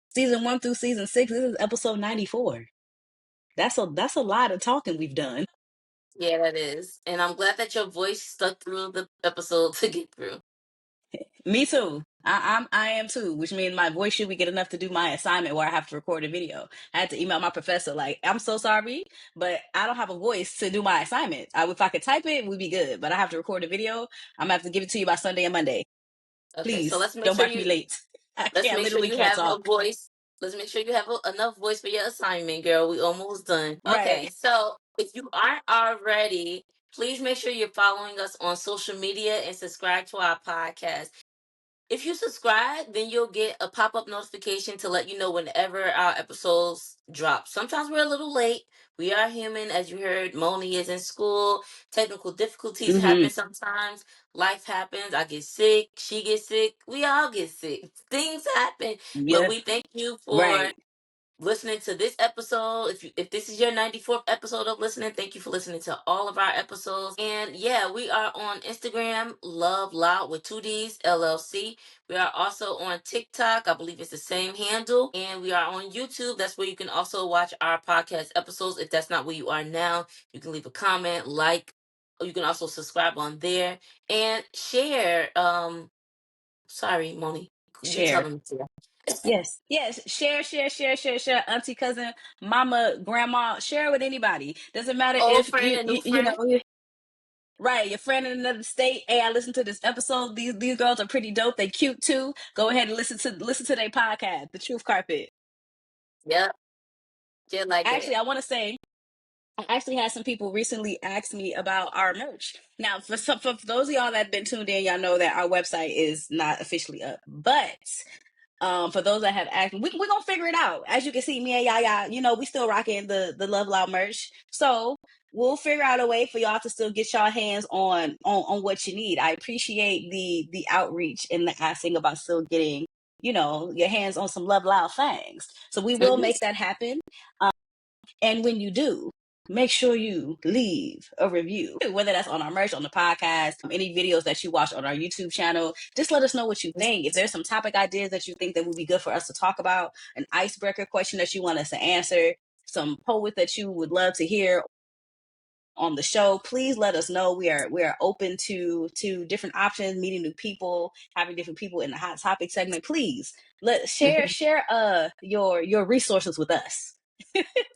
season 1 through season 6, this is episode 94. That's a lot of talking we've done. Yeah, that is. And I'm glad that your voice stuck through the episode to get through. Me too. I am too, which means my voice should be good enough to do my assignment where I have to record a video. I had to email my professor like, I'm so sorry, but I don't have a voice to do my assignment. If I could type it, we'd be good, but I have to record a video. I'm gonna have to give it to you by Sunday and Monday. Okay, so Please don't mark me late. let's I make sure literally you can't have a talk. voice. Let's make sure you have enough voice for your assignment, girl. We almost done. Right. Okay, so if you aren't already, please make sure you're following us on social media and subscribe to our podcast. If you subscribe, then you'll get a pop-up notification to let you know whenever our episodes drop. Sometimes we're a little late. We are human. As you heard, Moni is in school. Technical difficulties Mm-hmm. happen sometimes. Life happens. I get sick. She gets sick. We all get sick. Things happen. But Yeah. we thank you for Right. listening to this episode. If this is your 94th episode of listening, thank you for listening to all of our episodes. And yeah, we are on Instagram, Love Loud with 2Ds LLC. We are also on TikTok. I believe it's the same handle. And we are on YouTube. That's where you can also watch our podcast episodes. If that's not where you are now, you can leave a comment, like, or you can also subscribe on there and share. Sorry, Moni. You tell Share. them to. Yes. Yes. Share. Auntie, cousin, mama, grandma, share with anybody. Doesn't matter Old if friend and new you friend. know. Right, your friend in another state. Hey, I listened to this episode. These girls are pretty dope. They cute too. Go ahead and listen to their podcast, The Truth Carpet. Yep. Just like that. Actually, I want to say, I actually had some people recently ask me about our merch. Now, for those of y'all that have been tuned in, y'all know that our website is not officially up, but for those that have asked, we're gonna figure it out. As you can see, me and Yaya, we still rocking the Love Loud merch. So we'll figure out a way for y'all to still get y'all hands on what you need. I appreciate the outreach and the asking about still getting, your hands on some Love Loud things. So we will Mhm. make that happen. And when you do, make sure you leave a review, whether that's on our merch, on the podcast, any videos that you watch on our YouTube channel. Just let us know what you think. If there's some topic ideas that you think that would be good for us to talk about, an icebreaker question that you want us to answer, some poet that you would love to hear on the show, please let us know. We are open to different options, meeting new people, having different people in the hot topic segment. Please share your resources with us.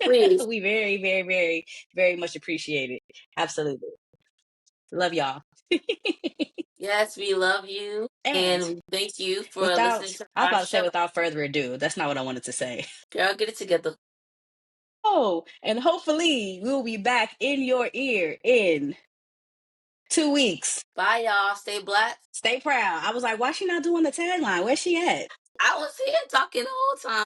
Please. We very, very, very, very much appreciate it. Absolutely. Love y'all. Yes, we love you. And And we thank you for listening to I was our about to say show. without further ado, that's not what I wanted to say. Girl, get it together. Oh, and hopefully we'll be back in your ear in 2 weeks. Bye, y'all. Stay black. Stay proud. I was like, why she not doing the tagline? Where's she at? I was here talking the whole time.